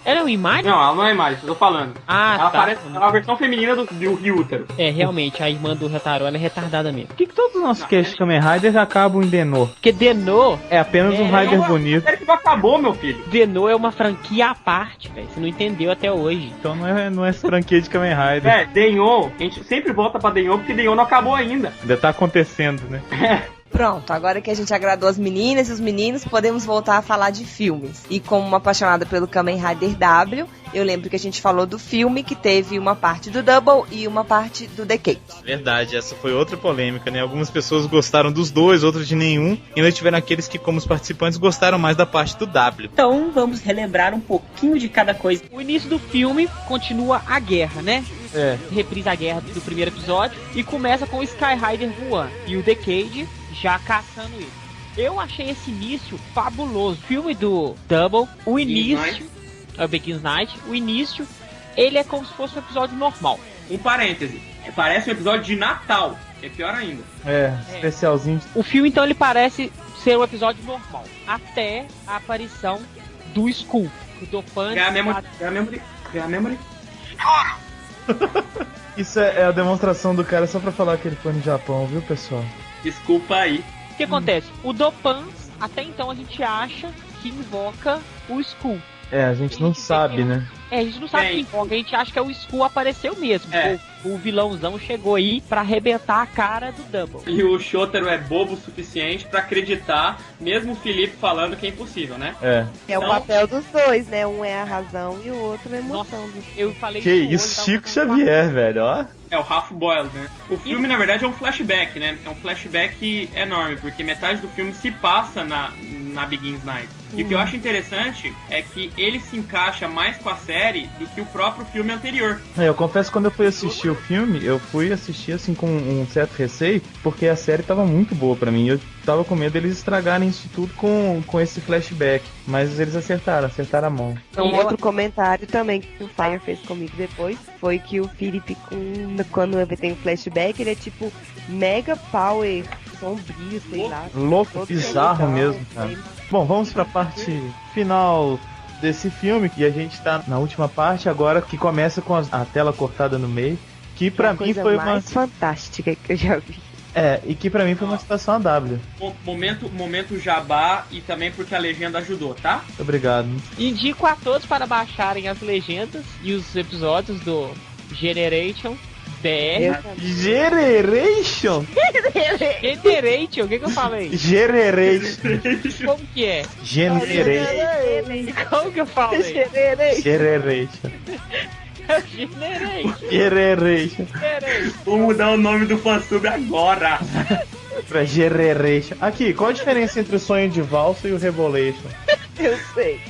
Ela é uma imagem? Não, ela não é imagem, eu tô falando. Ela tá. parece a versão feminina do Ryutaro. Realmente, a irmã do Ryotaro, ela é retardada mesmo. Por que todos os nossos casts de Kamen Riders acabam em Denô? Porque Denô é apenas um Rider bonito. É que acabou, meu filho. Denô é uma franquia à parte, velho. Você não entendeu até hoje. Então não é franquia de Kamen Rider. Denô, a gente sempre volta pra Denô porque Denô não acabou ainda. Ainda tá acontecendo, né? Pronto, agora que a gente agradou as meninas e os meninos, podemos voltar a falar de filmes. E como uma apaixonada pelo Kamen Rider W, eu lembro que a gente falou do filme que teve uma parte do Double e uma parte do Decade. Verdade, essa foi outra polêmica, né? Algumas pessoas gostaram dos dois, outras de nenhum. E ainda tiveram aqueles que, como os participantes, gostaram mais da parte do W. Então vamos relembrar um pouquinho de cada coisa. O início do filme continua a guerra, né? Reprisa a guerra do primeiro episódio e começa com o Sky Rider voando e o Decade já caçando ele. Eu achei esse início fabuloso. Filme do Double, o início, Begins Night, o início, ele é como se fosse um episódio normal. Um parêntese, parece um episódio de Natal, é pior ainda. Especialzinho. O filme então ele parece ser um episódio normal, até a aparição do Skull, o Dopan. É a memory. Isso é a demonstração do cara só pra falar que ele foi no Japão, viu, pessoal? Desculpa aí. O que acontece? O Dopan, até então a gente acha que invoca o Skull. A gente não sabe, né? A gente não sabe quem invoca, a gente acha que é o Skull apareceu mesmo. O vilãozão chegou aí pra arrebentar a cara do Double. E o Shotaro é bobo o suficiente pra acreditar, mesmo o Felipe falando que é impossível, né? É o papel dos dois, né? Um é a razão e o outro é a emoção. Nossa, eu falei que isso, Chico Xavier, velho, ó. É o half-boiled, né? O filme, na verdade, é um flashback, né? É um flashback enorme, porque metade do filme se passa na Begins Night. E o que eu acho interessante é que ele se encaixa mais com a série do que o próprio filme anterior. Eu confesso que quando eu fui assistir o filme, eu fui assistir assim com um certo receio, porque a série tava muito boa pra mim. Eu tava com medo deles estragarem isso tudo com esse flashback. Mas eles acertaram a mão. Um outro comentário também que o Fire fez comigo depois foi que o Philip, quando tem um flashback, ele é tipo mega power, sombrio, sei lá. Louco, bizarro mesmo, cara. Bom, vamos pra parte final desse filme, que a gente tá na última parte agora, que começa com a tela cortada no meio, que pra mim foi uma mais fantástica que eu já vi. E que pra mim foi uma citação AW. Momento jabá e também porque a legenda ajudou, tá? Obrigado. Indico a todos para baixarem as legendas e os episódios do Generation BR. Generation? Generation, o que eu falei? Generation. Como que é? Generation. Como que eu falei? Generation. Generation. Vou mudar o nome do fansub agora. Pra Generation. Aqui, qual a diferença entre o sonho de valsa e o Revolution? Eu sei.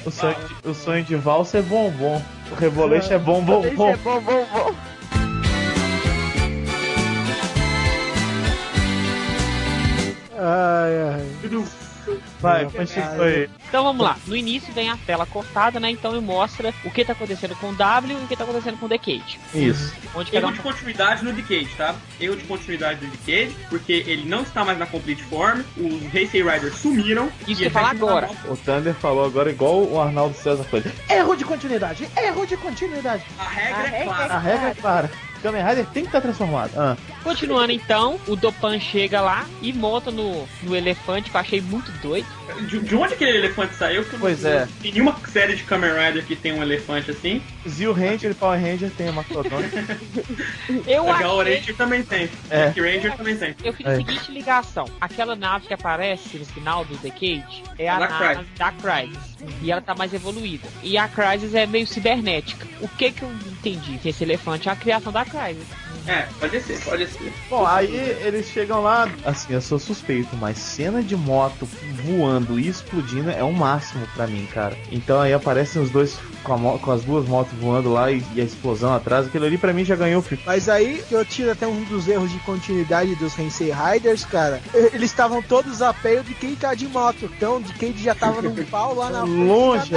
O sonho de valsa é bombom. O Revolution é bombom. É bom. Ai. Vai, continua aí. Então vamos lá. No início vem a tela cortada, né? Então ele mostra o que tá acontecendo com o W e o que tá acontecendo com o Decade. Isso. Erro de continuidade no Decade, tá? Erro de continuidade do Decade, porque ele não está mais na Complete Form, os Heisei Riders sumiram. Isso que eu falo agora. O Thunder falou agora igual o Arnaldo César foi. Erro de continuidade. A regra é clara. A regra é clara. Kamen Rider tem que estar transformado. Continuando então, o Dopan chega lá e monta no elefante, que eu achei muito doido. De onde aquele elefante saiu? Pois é. Tem nenhuma série de Kamen Rider que tem um elefante assim. Zio Ranger e Power Ranger tem uma Mastodon. Eu achei... O Ranger também tem. O Ranger também tem. Eu fiz a seguinte ligação. Aquela nave que aparece no final do Decade é a nave da Crysis. E ela tá mais evoluída. E a Crysis é meio cibernética. O que eu entendi? Que esse elefante é a criação da Crysis. Pode ser. Bom, aí eles chegam lá, assim, eu sou suspeito, mas cena de moto voando e explodindo é o máximo pra mim, cara. Então aí aparecem os dois com as duas motos voando lá e a explosão atrás, aquilo ali pra mim já ganhou o filme. Mas aí eu tiro até um dos erros de continuidade dos Heisei Riders, cara. Eles estavam todos a pé de quem tá de moto. Então, de quem já tava num pau lá na frente. Longe,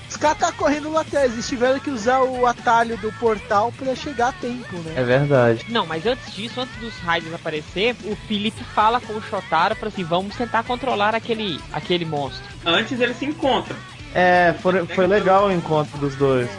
Os caras tá correndo lá atrás. Eles tiveram que usar o atalho do portal pra chegar a tempo, né? É verdade. Não, mas antes disso, antes dos Riders aparecer, o Felipe fala com o Shotaro pra assim, vamos tentar controlar aquele monstro. Antes eles se encontram. Foi legal o encontro dos dois.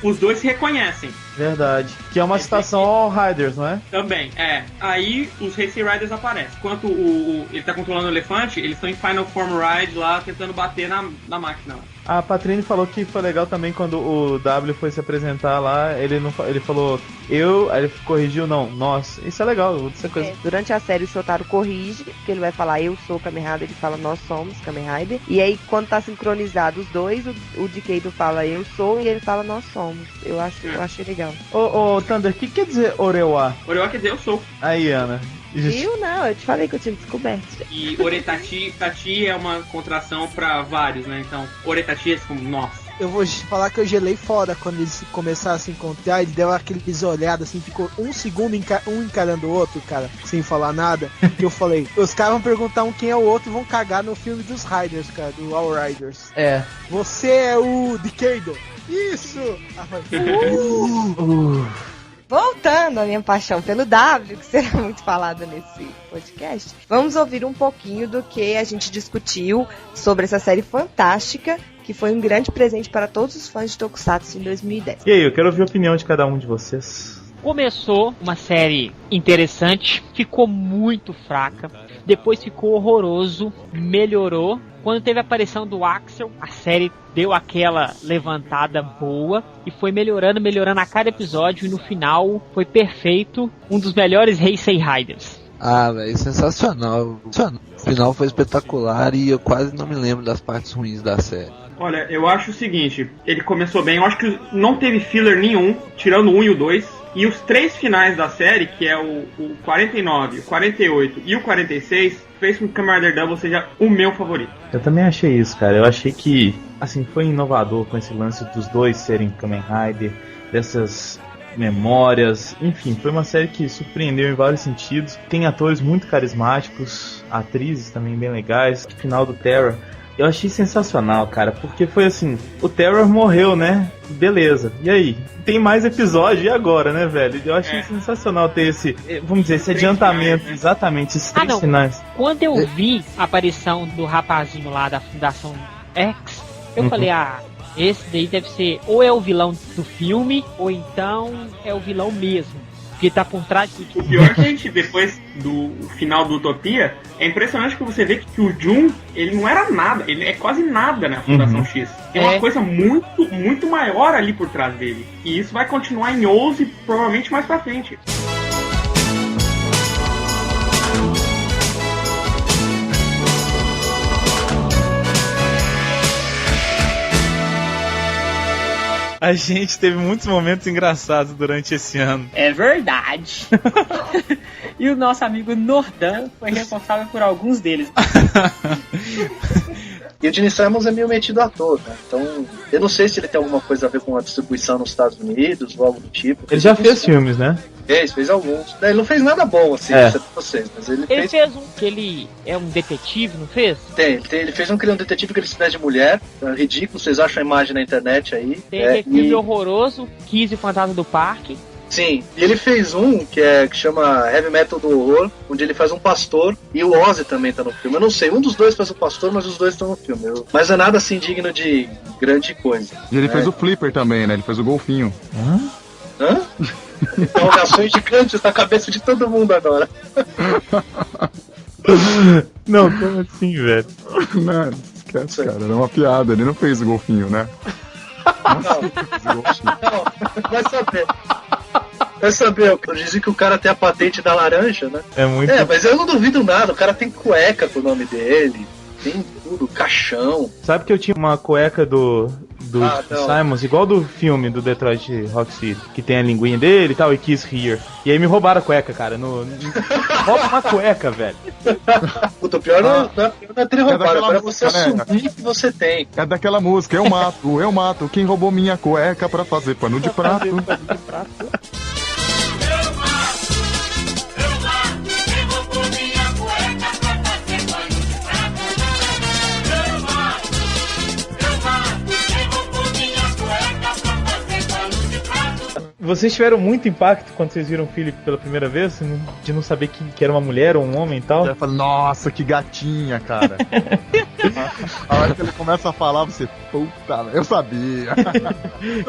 Os dois se reconhecem. Verdade. Que é uma citação ao Riders, não é? Também, é. Aí os Race Riders aparecem. Enquanto ele tá controlando o elefante, eles estão em Final Form Ride lá, tentando bater na máquina. A Patrine falou que foi legal também quando o W foi se apresentar lá, ele falou eu, aí ele corrigiu, não, nós. Isso é legal, essa coisa. Durante a série o Shotaro corrige, porque ele vai falar eu sou Kamen Rider, ele fala nós somos Kamen Rider. E aí quando tá sincronizado os dois, o Dikeido fala eu sou e ele fala nós somos. Eu achei legal. Ô Thunder, o que quer dizer Orewa? Orewa quer dizer eu sou. Aí, Ana. Viu? Não, eu te falei que eu tinha descoberto. E Oretati é uma contração pra vários, né? Então, Oretati é como nós. Eu vou falar que eu gelei fora quando eles começaram a se encontrar. Ele deu aqueles olhadas assim, ficou um segundo um encarando o outro, cara, sem falar nada. Que eu falei, os caras vão perguntar um quem é o outro e vão cagar no filme dos Riders, cara, do All Riders. É. Você é o Dikeido. Isso! Voltando à minha paixão pelo W, que será muito falado nesse podcast, vamos ouvir um pouquinho do que a gente discutiu sobre essa série fantástica, que foi um grande presente para todos os fãs de Tokusatsu em 2010. E aí, eu quero ouvir a opinião de cada um de vocês. Começou uma série interessante, ficou muito fraca, depois ficou horroroso, melhorou. Quando teve a aparição do Axel, a série deu aquela levantada boa e foi melhorando a cada episódio, e no final foi perfeito, um dos melhores Heisei Riders. Ah, velho, sensacional. O final foi espetacular e eu quase não me lembro das partes ruins da série. Olha, eu acho o seguinte, ele começou bem, eu acho que não teve filler nenhum, tirando o 1 e o 2, e os 3 finais da série, que é o 49, o 48 e o 46, fez com que o Kamen Rider Double seja o meu favorito. Eu também achei isso, cara. Eu achei que, assim, foi inovador com esse lance dos dois serem Kamen Rider, dessas memórias, enfim, foi uma série que surpreendeu em vários sentidos. Tem atores muito carismáticos, atrizes também bem legais. O final do Terror eu achei sensacional, cara, porque foi assim, o Terror morreu, né? Beleza, e aí? Tem mais episódio, e agora, né, velho? Eu achei sensacional ter esse, vamos dizer, esse adiantamento, finais, né? Exatamente, esses 3 finais. Quando eu vi a aparição do rapazinho lá da Fundação X, eu falei, esse daí deve ser, ou é o vilão do filme, ou então é o vilão mesmo. Que tá por trás de tudo. O pior que a gente, depois do final do Utopia, é impressionante que você vê que o Jun, ele não era nada, ele é quase nada na Fundação X. Tem uma coisa muito, muito maior ali por trás dele. E isso vai continuar em Ouse, provavelmente mais pra frente. A gente teve muitos momentos engraçados durante esse ano. É verdade. E o nosso amigo Nordan foi responsável por alguns deles. E o Gene Simons é meio metido à toa, né? Então, eu não sei se ele tem alguma coisa a ver com a distribuição nos Estados Unidos ou algo do tipo. Ele já fez filmes, né? Fez alguns. Ele não fez nada bom, assim, pra vocês, mas ele fez um que ele é um detetive, não fez? Ele fez um que ele é um detetive que ele se veste de mulher. É ridículo, vocês acham a imagem na internet aí. Tem aquele filme horroroso, Kiss e o Fantasma do Parque. Sim, e ele fez um que chama Heavy Metal do Horror, onde ele faz um pastor, e o Ozzy também tá no filme. Eu não sei, um dos dois faz o pastor, mas os dois estão no filme. Mas é nada assim digno de grande coisa. E ele fez o Flipper também, né? Ele fez o golfinho. Hã? Interrogações gigantes na cabeça de todo mundo agora. Não, como assim, velho? Não, esquece, cara. Era uma piada. Ele não fez o golfinho, né? Não, vai saber, eu disse que o cara tem a patente da laranja, né? Mas eu não duvido nada, o cara tem cueca com o nome dele, tem tudo, caixão. Sabe que eu tinha uma cueca do Simons, igual do filme do Detroit Rock City, que tem a linguinha dele e tal, e Kiss Here. E aí me roubaram a cueca, cara. Rouba uma cueca, velho. O pior não é ter roubado, agora você assumir que você tem. É daquela música, eu mato, quem roubou minha cueca pra fazer pano de prato. Vocês tiveram muito impacto quando vocês viram o Philip pela primeira vez? De não saber que era uma mulher ou um homem e tal? Já fala, nossa, que gatinha, cara. A hora que ele começa a falar, você, puta, eu sabia.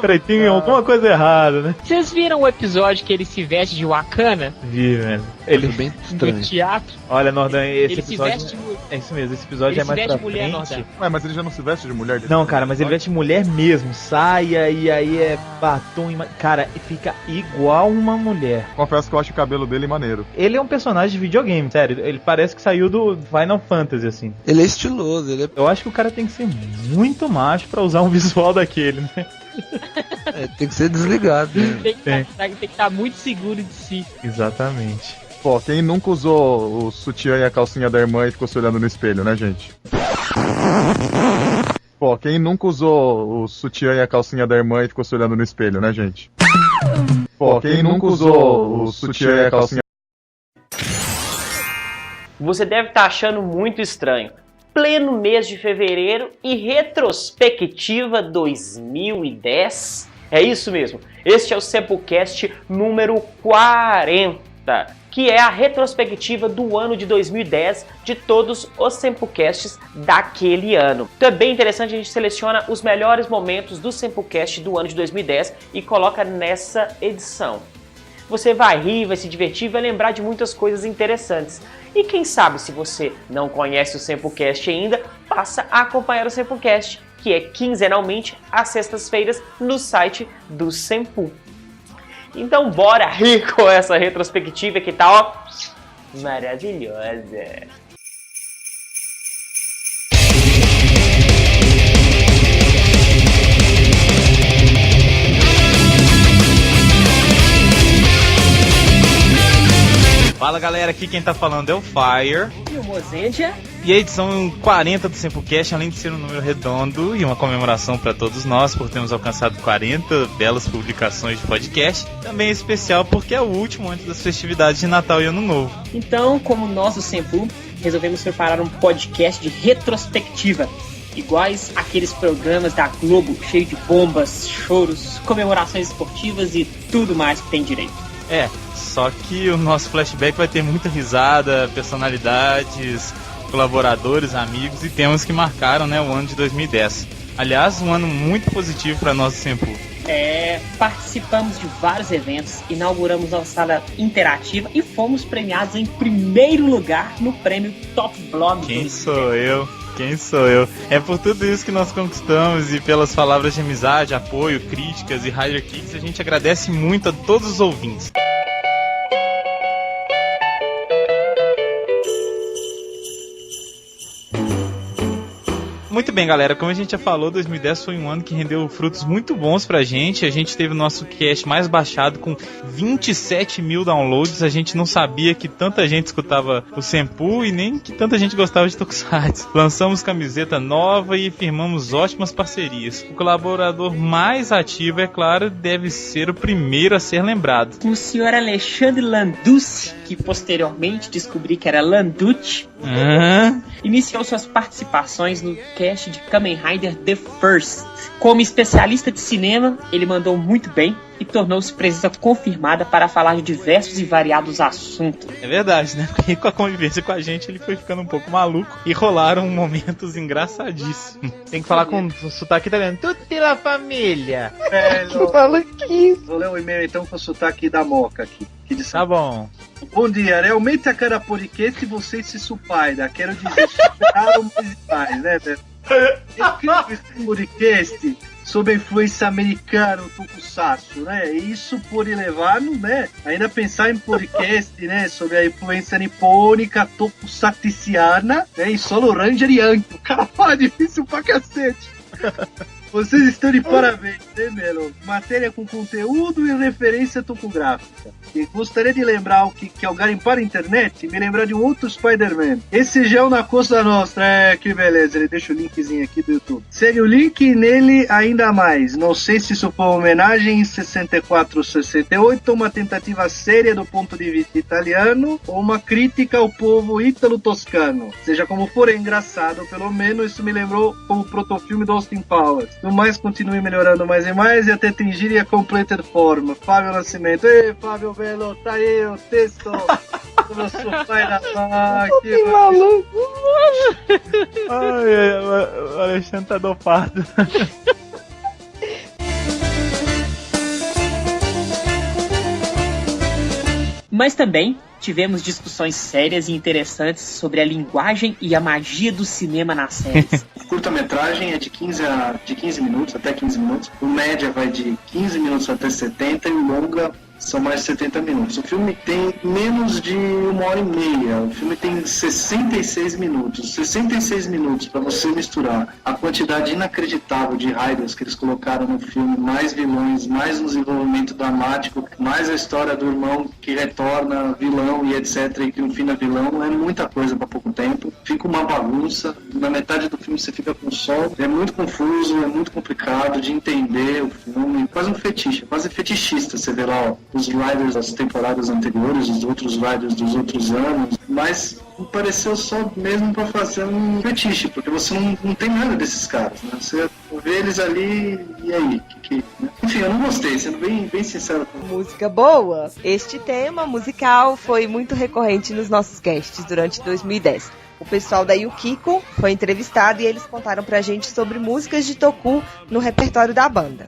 Peraí, tem alguma coisa errada, né? Vocês viram o episódio que ele se veste de Wakanda? Vi, velho. Ele é bem estranho. No teatro? Olha, Nordan, esse ele episódio... Se veste de... É isso mesmo, esse episódio ele é mais pra mulher, frente. Ué, mas ele já não se veste de mulher? Não, cara, mas ele veste mulher mesmo. Saia e aí é batom. Cara, fica igual uma mulher. Confesso que eu acho o cabelo dele maneiro. Ele é um personagem de videogame, sério. Ele parece que saiu do Final Fantasy, assim. Ele é estiloso, ele é... Eu acho que o cara tem que ser muito macho pra usar um visual daquele, né? Tem que ser desligado. Né? Tem que estar muito seguro de si. Exatamente. Pô, quem nunca usou o sutiã e a calcinha da irmã e ficou se olhando no espelho, né, gente? Pô, quem nunca usou o sutiã e a calcinha da irmã e ficou se olhando no espelho, né, gente? Pô, quem nunca usou o sutiã e a calcinha... Você deve estar achando muito estranho. Pleno mês de fevereiro e retrospectiva 2010? É isso mesmo. Este é o Samplecast número 40, que é a retrospectiva do ano de 2010 de todos os Samplecasts daquele ano. Então é bem interessante, a gente seleciona os melhores momentos do Samplecast do ano de 2010 e coloca nessa edição. Você vai rir, vai se divertir, vai lembrar de muitas coisas interessantes. E quem sabe, se você não conhece o Samplecast ainda, passa a acompanhar o Samplecast, que é quinzenalmente às sextas-feiras no site do Sample. Então bora rir com essa retrospectiva que tá, ó, maravilhosa. Fala galera, aqui quem tá falando é o Fire. E o Mozendia. E a edição 40 do Samplecast, além de ser um número redondo e uma comemoração para todos nós por termos alcançado 40 belas publicações de podcast, também é especial porque é o último antes das festividades de Natal e Ano Novo. Então, como nós do Sample, resolvemos preparar um podcast de retrospectiva, iguais aqueles programas da Globo, cheio de bombas, choros, comemorações esportivas e tudo mais que tem direito. Só que o nosso flashback vai ter muita risada, personalidades, colaboradores, amigos e temas que marcaram, né, o ano de 2010. Aliás, um ano muito positivo para nós do Sample. Participamos de vários eventos, inauguramos nossa sala interativa e fomos premiados em primeiro lugar no prêmio Top Blog. Quem sou eu? É por tudo isso que nós conquistamos e pelas palavras de amizade, apoio, críticas e Rider Kicks, a gente agradece muito a todos os ouvintes. Muito bem, galera, como a gente já falou, 2010 foi um ano que rendeu frutos muito bons pra gente. A gente teve o nosso cast mais baixado com 27 mil downloads. A gente não sabia que tanta gente escutava o Sample e nem que tanta gente gostava de Tokusatsu. Lançamos camiseta nova e firmamos ótimas parcerias. O colaborador mais ativo, é claro, deve ser o primeiro a ser lembrado. O senhor Alexandre Landucci, que posteriormente descobri que era Landucci, iniciou suas participações no cast de Kamen Rider The First. Como especialista de cinema, ele mandou muito bem e tornou-se presença confirmada para falar de diversos e variados assuntos. É verdade, né? Porque com a convivência com a gente ele foi ficando um pouco maluco e rolaram momentos engraçadíssimos. Tem que falar com o sotaque italiano. Tutti la famiglia. Fala aqui. Vou ler o e-mail então com o sotaque da Moca aqui. Tá bom. Bom dia, realmente a cada podcast vocês se supaida. Quero dizer, superaram mais, né? Esse podcast sob a influência americana, o Tokusatsu, né? E isso pode levar-nos, né? Ainda a pensar em podcast, né? Sobre a influência nipônica, tokusaticiana, né? E Solo Ranger Yankee. O cara fala difícil pra cacete. Vocês estão de parabéns, né, Melo? Matéria com conteúdo e referência topográfica. E gostaria de lembrar que ao garimpar a internet, me lembrar de um outro Spider-Man. Esse gel na Costa Nostra. Que beleza. Ele deixa o linkzinho aqui do YouTube. Segue o link nele ainda mais. Não sei se isso foi uma homenagem em 64 ou 68, uma tentativa séria do ponto de vista italiano, ou uma crítica ao povo ítalo-toscano. Seja como for, é engraçado. Pelo menos isso me lembrou como o protofilme do Austin Powers. No mais, continue melhorando mais e mais e até atingir a completa forma. Fábio Nascimento. Ei, Fábio Belo, tá aí o texto do nosso pai da máquina. Que maluco! Ai, o Alexandre tá dopado. Mas também tivemos discussões sérias e interessantes sobre a linguagem e a magia do cinema nas séries. Curta-metragem é de 15 minutos, até 15 minutos. O média vai de 15 minutos até 70 e o longa são mais de 70 minutos. O filme tem menos de 1h30. O filme tem 66 minutos. 66 minutos para você misturar a quantidade inacreditável de Raiders que eles colocaram no filme, mais vilões, mais um desenvolvimento dramático, mais a história do irmão que retorna vilão e etc. E que no fim é vilão. É muita coisa para pouco tempo. Fica uma bagunça. Na metade do filme você fica com sol. É muito confuso, é muito complicado de entender o filme. Quase um fetiche, quase fetichista. Você vê lá, ó, os Riders das temporadas anteriores, os outros Riders dos outros anos, mas pareceu só mesmo para fazer um fetiche, porque você não tem nada desses caras, né? Você vê eles ali e aí, né? Enfim, eu não gostei, sendo bem sincero. Música boa. Este tema musical foi muito recorrente nos nossos casts durante 2010. O pessoal da Yukiko foi entrevistado e eles contaram pra gente sobre músicas de Toku no repertório da banda.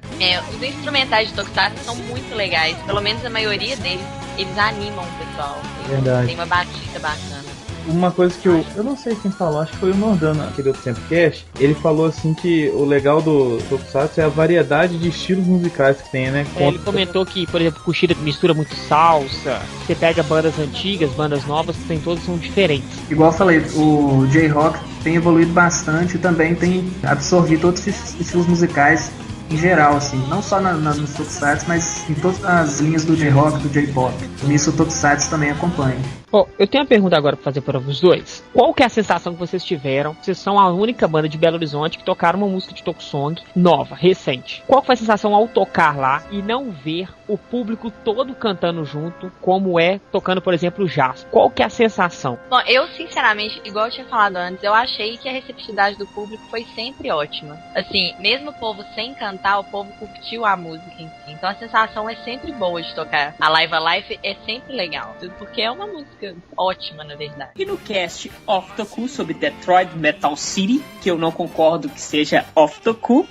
Os instrumentais de Tokusatsu são muito legais, pelo menos a maioria deles, eles animam o pessoal. Verdade. Tem uma batida bacana. Uma coisa que eu não sei quem falou, acho que foi o Nordano, aquele outro Tempcast, ele falou assim que o legal do Tokusatsu é a variedade de estilos musicais que tem, né? Ele comentou que, por exemplo, Kushida mistura muito salsa, você pega bandas antigas, bandas novas, que todas são diferentes. Igual eu falei, o J-Rock tem evoluído bastante e também tem absorvido todos os estilos musicais em geral, assim, não só nos Tokusatsu, mas em todas as linhas do J-Rock, do J-Pop. Nisso o Tokusatsu também acompanha. Eu tenho uma pergunta agora pra fazer para os dois. Qual que é a sensação que vocês tiveram? Vocês são a única banda de Belo Horizonte que tocaram uma música de Tokusong nova, recente. Qual foi a sensação ao tocar lá e não ver o público todo cantando junto, como é tocando, por exemplo, o jazz? Qual que é a sensação? Bom, eu sinceramente, igual eu tinha falado antes, eu achei que a receptividade do público foi sempre ótima. Assim, mesmo o povo sem cantar, o povo curtiu a música em si. Então a sensação é sempre boa de tocar. A Live Alive é sempre legal, porque é uma música ótima, na verdade. E no cast Off Toku sobre Detroit Metal City, que eu não concordo que seja Off Toku,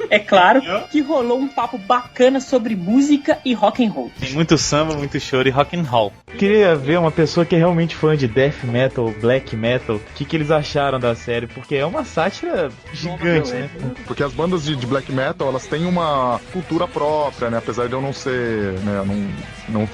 é claro que rolou um papo bacana sobre música e rock and roll. Tem muito samba, muito choro e rock and roll. Queria ver uma pessoa que é realmente fã de death metal, black metal, o que eles acharam da série, porque é uma sátira gigante, né? Porque as bandas de black metal, elas têm uma cultura própria, né? Apesar de eu não ser, né,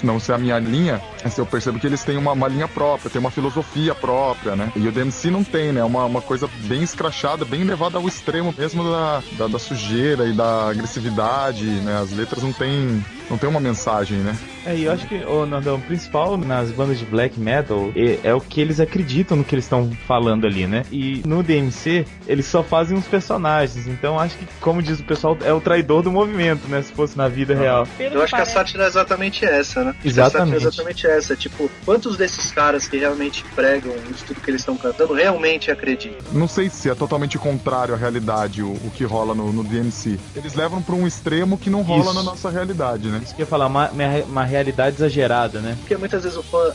não ser a minha linha, eu percebo que eles têm uma linha própria, tem uma filosofia própria, né? E o DMC não tem, né? Uma coisa bem escrachada, bem levada ao extremo mesmo da sujeira e da agressividade, né? As letras não tem uma mensagem, né? E eu acho que o principal nas bandas de black metal é o que eles acreditam no que eles estão falando ali, né? E no DMC, eles só fazem uns personagens, então acho que, como diz o pessoal, é o traidor do movimento, né? Se fosse na vida real. Eu acho que a sátira é exatamente essa, né? Exatamente. A sátira é exatamente essa. Tipo, quantos desses caras que realmente pregam isso tudo que eles estão cantando realmente acreditam? Não sei se é totalmente contrário à realidade o que rola no DMC. Eles levam para um extremo que não rola na nossa realidade, né? Isso que eu ia falar, uma realidade exagerada, né? Porque muitas vezes o fã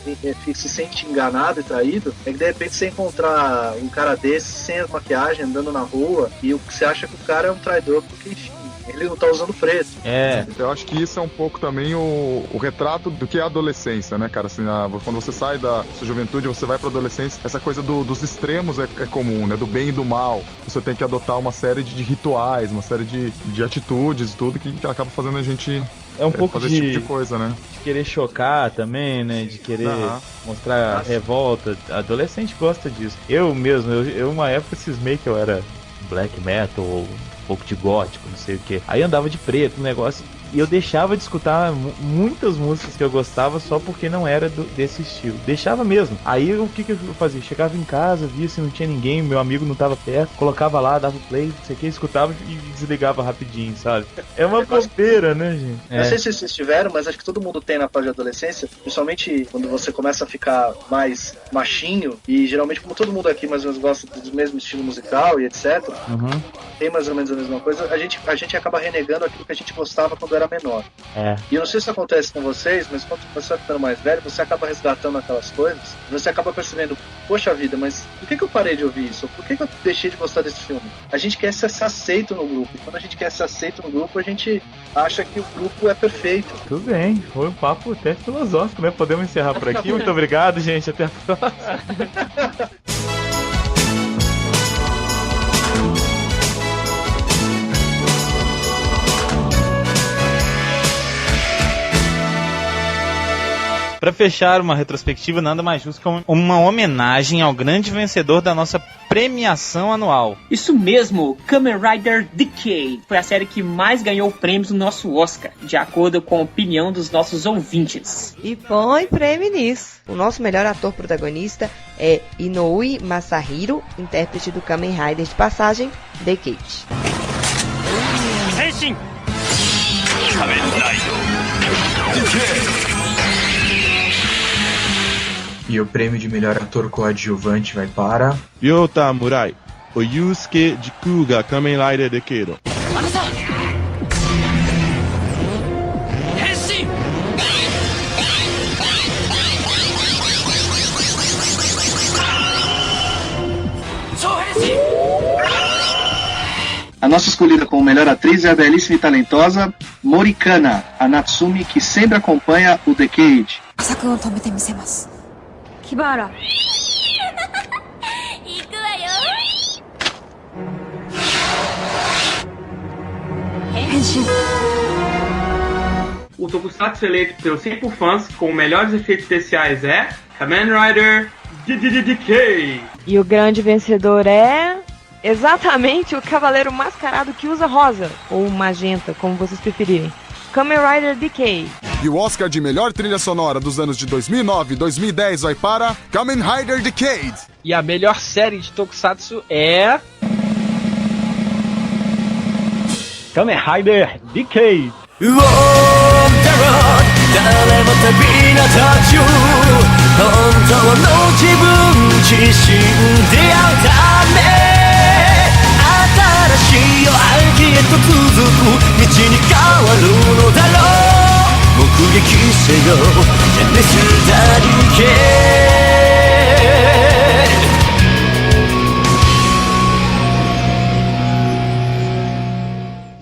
se sente enganado e traído, é que de repente você encontrar um cara desse sem as maquiagens, andando na rua, e você acha que o cara é um traidor, porque enfim, ele não tá usando preto. Eu acho que isso é um pouco também o retrato do que é a adolescência, né, cara? Assim, quando você sai da sua juventude, você vai pra adolescência, essa coisa dos extremos é comum, né? Do bem e do mal. Você tem que adotar uma série de rituais, uma série de atitudes e tudo que acaba fazendo a gente pouco fazer esse tipo de coisa, né? De querer chocar também, né? De querer mostrar revolta. Adolescente gosta disso. Eu mesmo, uma época cismei que eu era black metal ou um pouco de gótico, não sei o que. Aí andava de preto, um negócio E eu deixava de escutar muitas músicas que eu gostava só porque não era desse estilo. Deixava mesmo. Aí o que eu fazia? Chegava em casa, via se não tinha ninguém, meu amigo não tava perto, colocava lá, dava play, não sei o que, escutava e desligava rapidinho, sabe? É uma bobeira, né, gente? Não sei se vocês tiveram, mas acho que todo mundo tem na fase de adolescência, principalmente quando você começa a ficar mais machinho, e geralmente, como todo mundo aqui mais ou menos gosta do mesmo estilo musical e etc, tem mais ou menos a mesma coisa, a gente acaba renegando aquilo que a gente gostava quando era menor. E eu não sei se acontece com vocês, mas quando você vai ficando mais velho, você acaba resgatando aquelas coisas, você acaba percebendo, poxa vida, mas por que eu parei de ouvir isso? Por que eu deixei de gostar desse filme? A gente quer ser aceito no grupo, e quando a gente quer ser aceito no grupo, a gente acha que o grupo é perfeito. Tudo bem, foi um papo até filosófico, né? Podemos encerrar por aqui. Muito obrigado, gente, até a próxima. Para fechar uma retrospectiva, nada mais justo que uma homenagem ao grande vencedor da nossa premiação anual. Isso mesmo, Kamen Rider Decade foi a série que mais ganhou prêmios no nosso Oscar, de acordo com a opinião dos nossos ouvintes. E põe prêmio nisso. O nosso melhor ator protagonista é Inoue Masahiro, intérprete do Kamen Rider de passagem, Decade. Henshin! Kamen Rider Decade! E o prêmio de melhor ator coadjuvante vai para Ryota Murai, o Yusuke Jikuga Kamen Rider Decade. A nossa escolhida como melhor atriz é a belíssima e talentosa Morikana, a Natsumi que sempre acompanha o Decade. Kibara. O Tokusatsu eleito pelos 5 fãs com melhores efeitos especiais é Kamen Rider Decade. E o grande vencedor é exatamente o cavaleiro mascarado que usa rosa, ou magenta, como vocês preferirem. Kamen Rider Decade. E o Oscar de melhor trilha sonora dos anos de 2009 e 2010 vai para Kamen Rider Decade. E a melhor série de Tokusatsu é Kamen Rider Decade.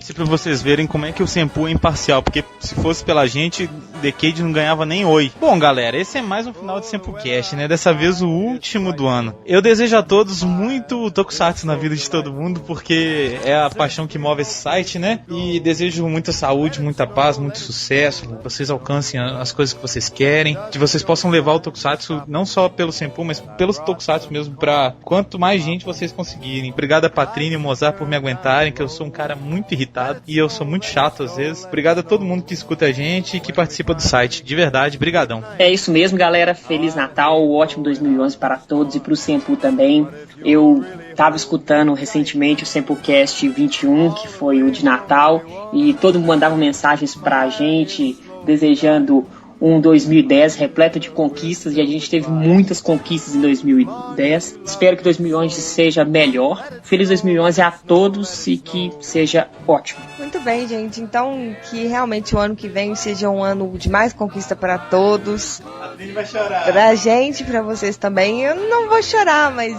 Isso é pra vocês verem como é que o Senpu é imparcial, porque se fosse pela gente, Decade não ganhava nem oi. Bom, galera, esse é mais um final de SempuCast, né? Dessa vez o último do ano. Eu desejo a todos muito Tokusatsu na vida de todo mundo, porque é a paixão que move esse site, né? E desejo muita saúde, muita paz, muito sucesso, que vocês alcancem as coisas que vocês querem, que vocês possam levar o Tokusatsu não só pelo Senpu, mas pelos Tokusatsu mesmo, pra quanto mais gente vocês conseguirem. Obrigado a Patrine e o Mozart por me aguentarem, que eu sou um cara muito irritado e eu sou muito chato às vezes. Obrigado a todo mundo que escuta a gente e que participa do site. De verdade, brigadão. É isso mesmo, galera. Feliz Natal, ótimo 2011 para todos e para o Senpu também. Eu estava escutando recentemente o SempuCast 21, que foi o de Natal, e todo mundo mandava mensagens pra gente desejando um 2010 repleto de conquistas, e a gente teve muitas conquistas em 2010. Espero que 2011 seja melhor. Feliz 2011 a todos e que seja ótimo. Muito bem, gente. Então, que realmente o ano que vem seja um ano de mais conquista para todos. A Trini vai chorar. Pra gente, pra vocês também. Eu não vou chorar, mas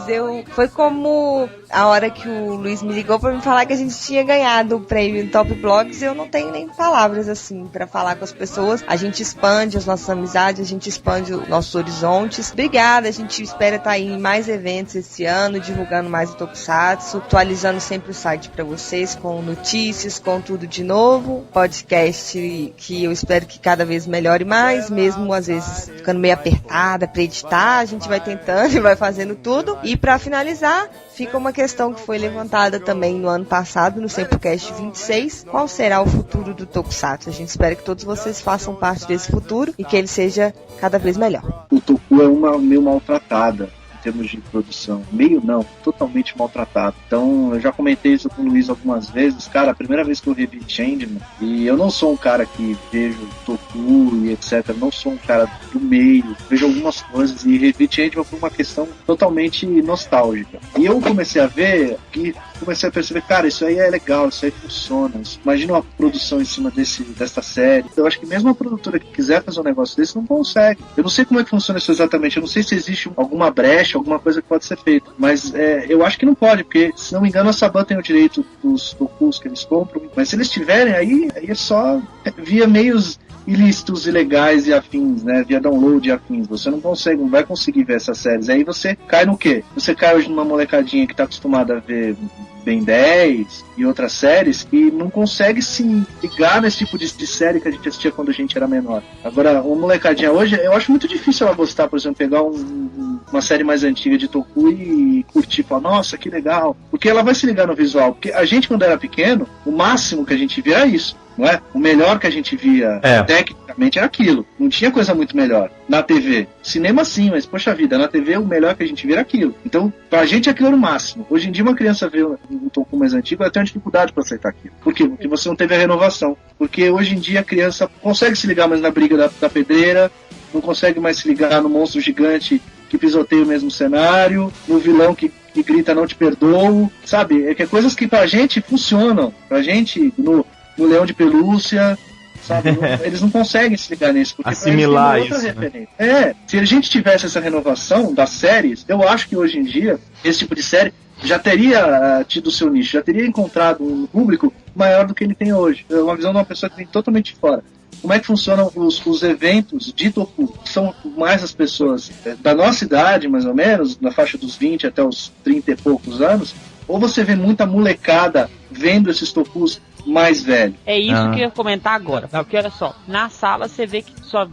foi como a hora que o Luiz me ligou pra me falar que a gente tinha ganhado o prêmio Top Blogs. Eu não tenho nem palavras assim pra falar com as pessoas. A gente expande as nossas amizades, a gente expande os nossos horizontes. Obrigada, a gente espera estar aí em mais eventos esse ano, divulgando mais o Tokusatsu, atualizando sempre o site pra vocês, com notícias, com tudo de novo. Podcast que eu espero que cada vez melhore mais, mesmo às vezes ficando meio apertada pra editar, a gente vai tentando e vai fazendo tudo. E pra finalizar, fica uma questão que foi levantada também no ano passado, no Sempocast 26. Qual será o futuro do Tokusatsu? A gente espera que todos vocês façam parte desse futuro e que ele seja cada vez melhor. O Toku é meio maltratada em termos de produção. Meio não, totalmente maltratado. Então, eu já comentei isso com o Luiz algumas vezes. Cara, a primeira vez que eu revi Changeman, e eu não sou um cara que vejo Toku e etc, não sou um cara do meio, vejo algumas coisas, e revi Changeman por uma questão totalmente nostálgica. E eu comecei a ver e comecei a perceber, cara, isso aí é legal, isso aí funciona. Imagina uma produção em cima dessa série. Eu acho que mesmo a produtora que quiser fazer um negócio desse não consegue. Eu não sei como é que funciona isso exatamente, eu não sei se existe alguma brecha, alguma coisa que pode ser feita, mas eu acho que não pode, porque, se não me engano, a Saban tem o direito dos Tokus que eles compram, mas se eles tiverem, aí é só via meios ilícitos, ilegais e afins, né, via download e afins. Você não vai conseguir ver essas séries. Aí você cai no quê? Você cai hoje numa molecadinha que tá acostumada a ver Ben 10 e outras séries e não consegue se ligar nesse tipo de série que a gente assistia quando a gente era menor. Agora, uma molecadinha hoje, eu acho muito difícil ela gostar, por exemplo, pegar uma série mais antiga de Toku e curtir, falar, nossa, que legal. Porque ela vai se ligar no visual. Porque a gente, quando era pequeno, o máximo que a gente via era isso. Não é? O melhor que a gente via tecnicamente era aquilo. Não tinha coisa muito melhor na TV. Cinema sim, mas poxa vida, na TV o melhor que a gente via era aquilo. Então, pra gente aquilo era o máximo. Hoje em dia uma criança vê um Toku mais antigo, ela tem uma dificuldade pra aceitar aquilo. Por quê? Porque você não teve a renovação. Porque hoje em dia a criança consegue se ligar mais na briga da pedreira, não consegue mais se ligar no monstro gigante que pisoteia o mesmo cenário, no vilão que grita não te perdoo, sabe? É que é coisas que pra gente funcionam. Pra gente, no Leão de Pelúcia, sabe? Eles não conseguem se ligar nisso. Porque assimilar isso. Né? Se a gente tivesse essa renovação das séries, eu acho que hoje em dia, esse tipo de série já teria tido o seu nicho, já teria encontrado um público maior do que ele tem hoje. É uma visão de uma pessoa que vem totalmente fora. Como é que funcionam os eventos de Toku? São mais as pessoas da nossa idade, mais ou menos, na faixa dos 20 até os 30 e poucos anos, ou você vê muita molecada vendo esses Tokus mais velho. É isso que eu ia comentar agora. Porque olha só, na sala você vê que só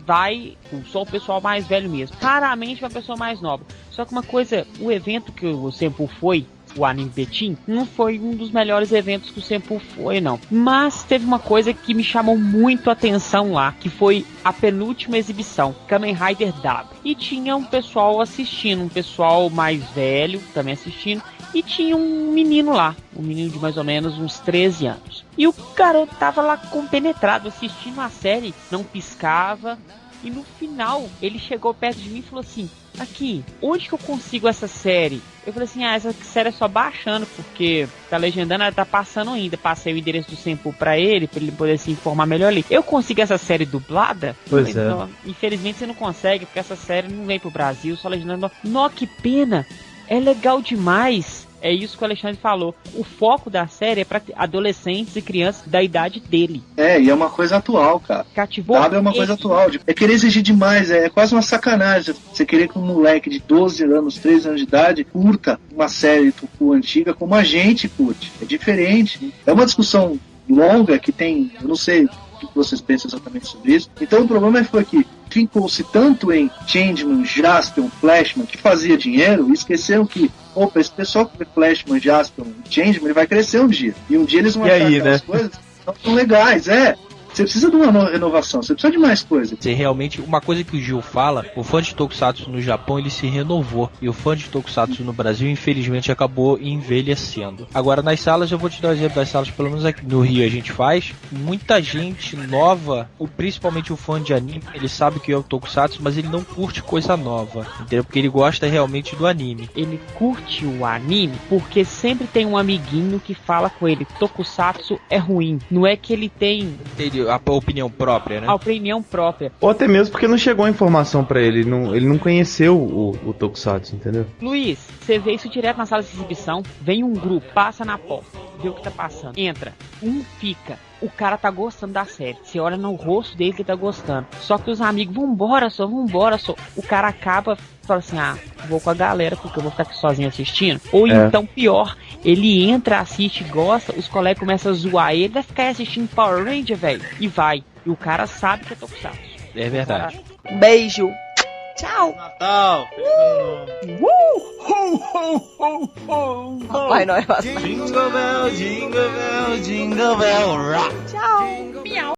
o pessoal mais velho mesmo. Raramente uma pessoa mais nova. Só que uma coisa, o evento que o Senpu foi, o Anime Betim, não foi um dos melhores eventos que o Senpu foi, não. Mas teve uma coisa que me chamou muito a atenção lá, que foi a penúltima exibição, Kamen Rider W. E tinha um pessoal assistindo, um pessoal mais velho também assistindo, e tinha um menino lá, um menino de mais ou menos uns 13 anos. E o garoto tava lá compenetrado, assistindo a série, não piscava, e no final ele chegou perto de mim e falou assim, aqui, onde que eu consigo essa série? Eu falei assim, essa série é só baixando, porque tá legendando, ela tá passando ainda. Passei o endereço do Senpu pra ele poder se informar melhor ali. Eu consigo essa série dublada? Pois então, infelizmente você não consegue, porque essa série não vem pro Brasil, só legendando. Nó, que pena! É legal demais. É isso que o Alexandre falou. O foco da série é pra adolescentes e crianças da idade dele. E é uma coisa atual, cara. Cativou. É uma coisa atual. É querer exigir demais. É quase uma sacanagem. Você querer que um moleque de 12 anos, 13 anos de idade, curta uma série Toku antiga como a gente curte. É diferente. É uma discussão longa que tem, eu não sei o que vocês pensam exatamente sobre isso. Então o problema foi que fincou-se tanto em Changeman, Jaspion, Flashman, que fazia dinheiro, e esqueceram que, esse pessoal que vê Flashman, Jaspion e Changeman, ele vai crescer um dia. E um dia eles vão achar aquelas coisas que não são legais. Você precisa de uma renovação, você precisa de mais coisa. Realmente, uma coisa que o Gil fala, o fã de Tokusatsu no Japão, ele se renovou. E o fã de Tokusatsu no Brasil, infelizmente, acabou envelhecendo. Agora, nas salas, eu vou te dar um exemplo das salas, pelo menos aqui no Rio a gente faz. Muita gente nova, principalmente o fã de anime, ele sabe que é o Tokusatsu, mas ele não curte coisa nova, entendeu? Porque ele gosta realmente do anime. Ele curte o anime porque sempre tem um amiguinho que fala com ele, Tokusatsu é ruim. Não é que ele tem... a opinião própria, né? A opinião própria. Ou até mesmo porque não chegou a informação pra ele. Ele não conheceu o Tokusatsu, entendeu? Luiz, você vê isso direto na sala de exibição. Vem um grupo, passa na porta, vê o que tá passando. Entra, fica. O cara tá gostando da série. Você olha no rosto dele que tá gostando. Só que os amigos, vambora só. O cara acaba, fala assim, vou com a galera porque eu vou ficar aqui sozinho assistindo. Ou então, pior, ele entra, assiste, gosta, os colegas começam a zoar ele, vai ficar assistindo Power Ranger, velho. E vai. E o cara sabe que é Tokusatsu. É verdade. Beijo. Tchau. Natal. Ho, ho, ho, ho. Papai Noel. Jingle bell, jingle bell, jingle bell rock. Tchau. Miau.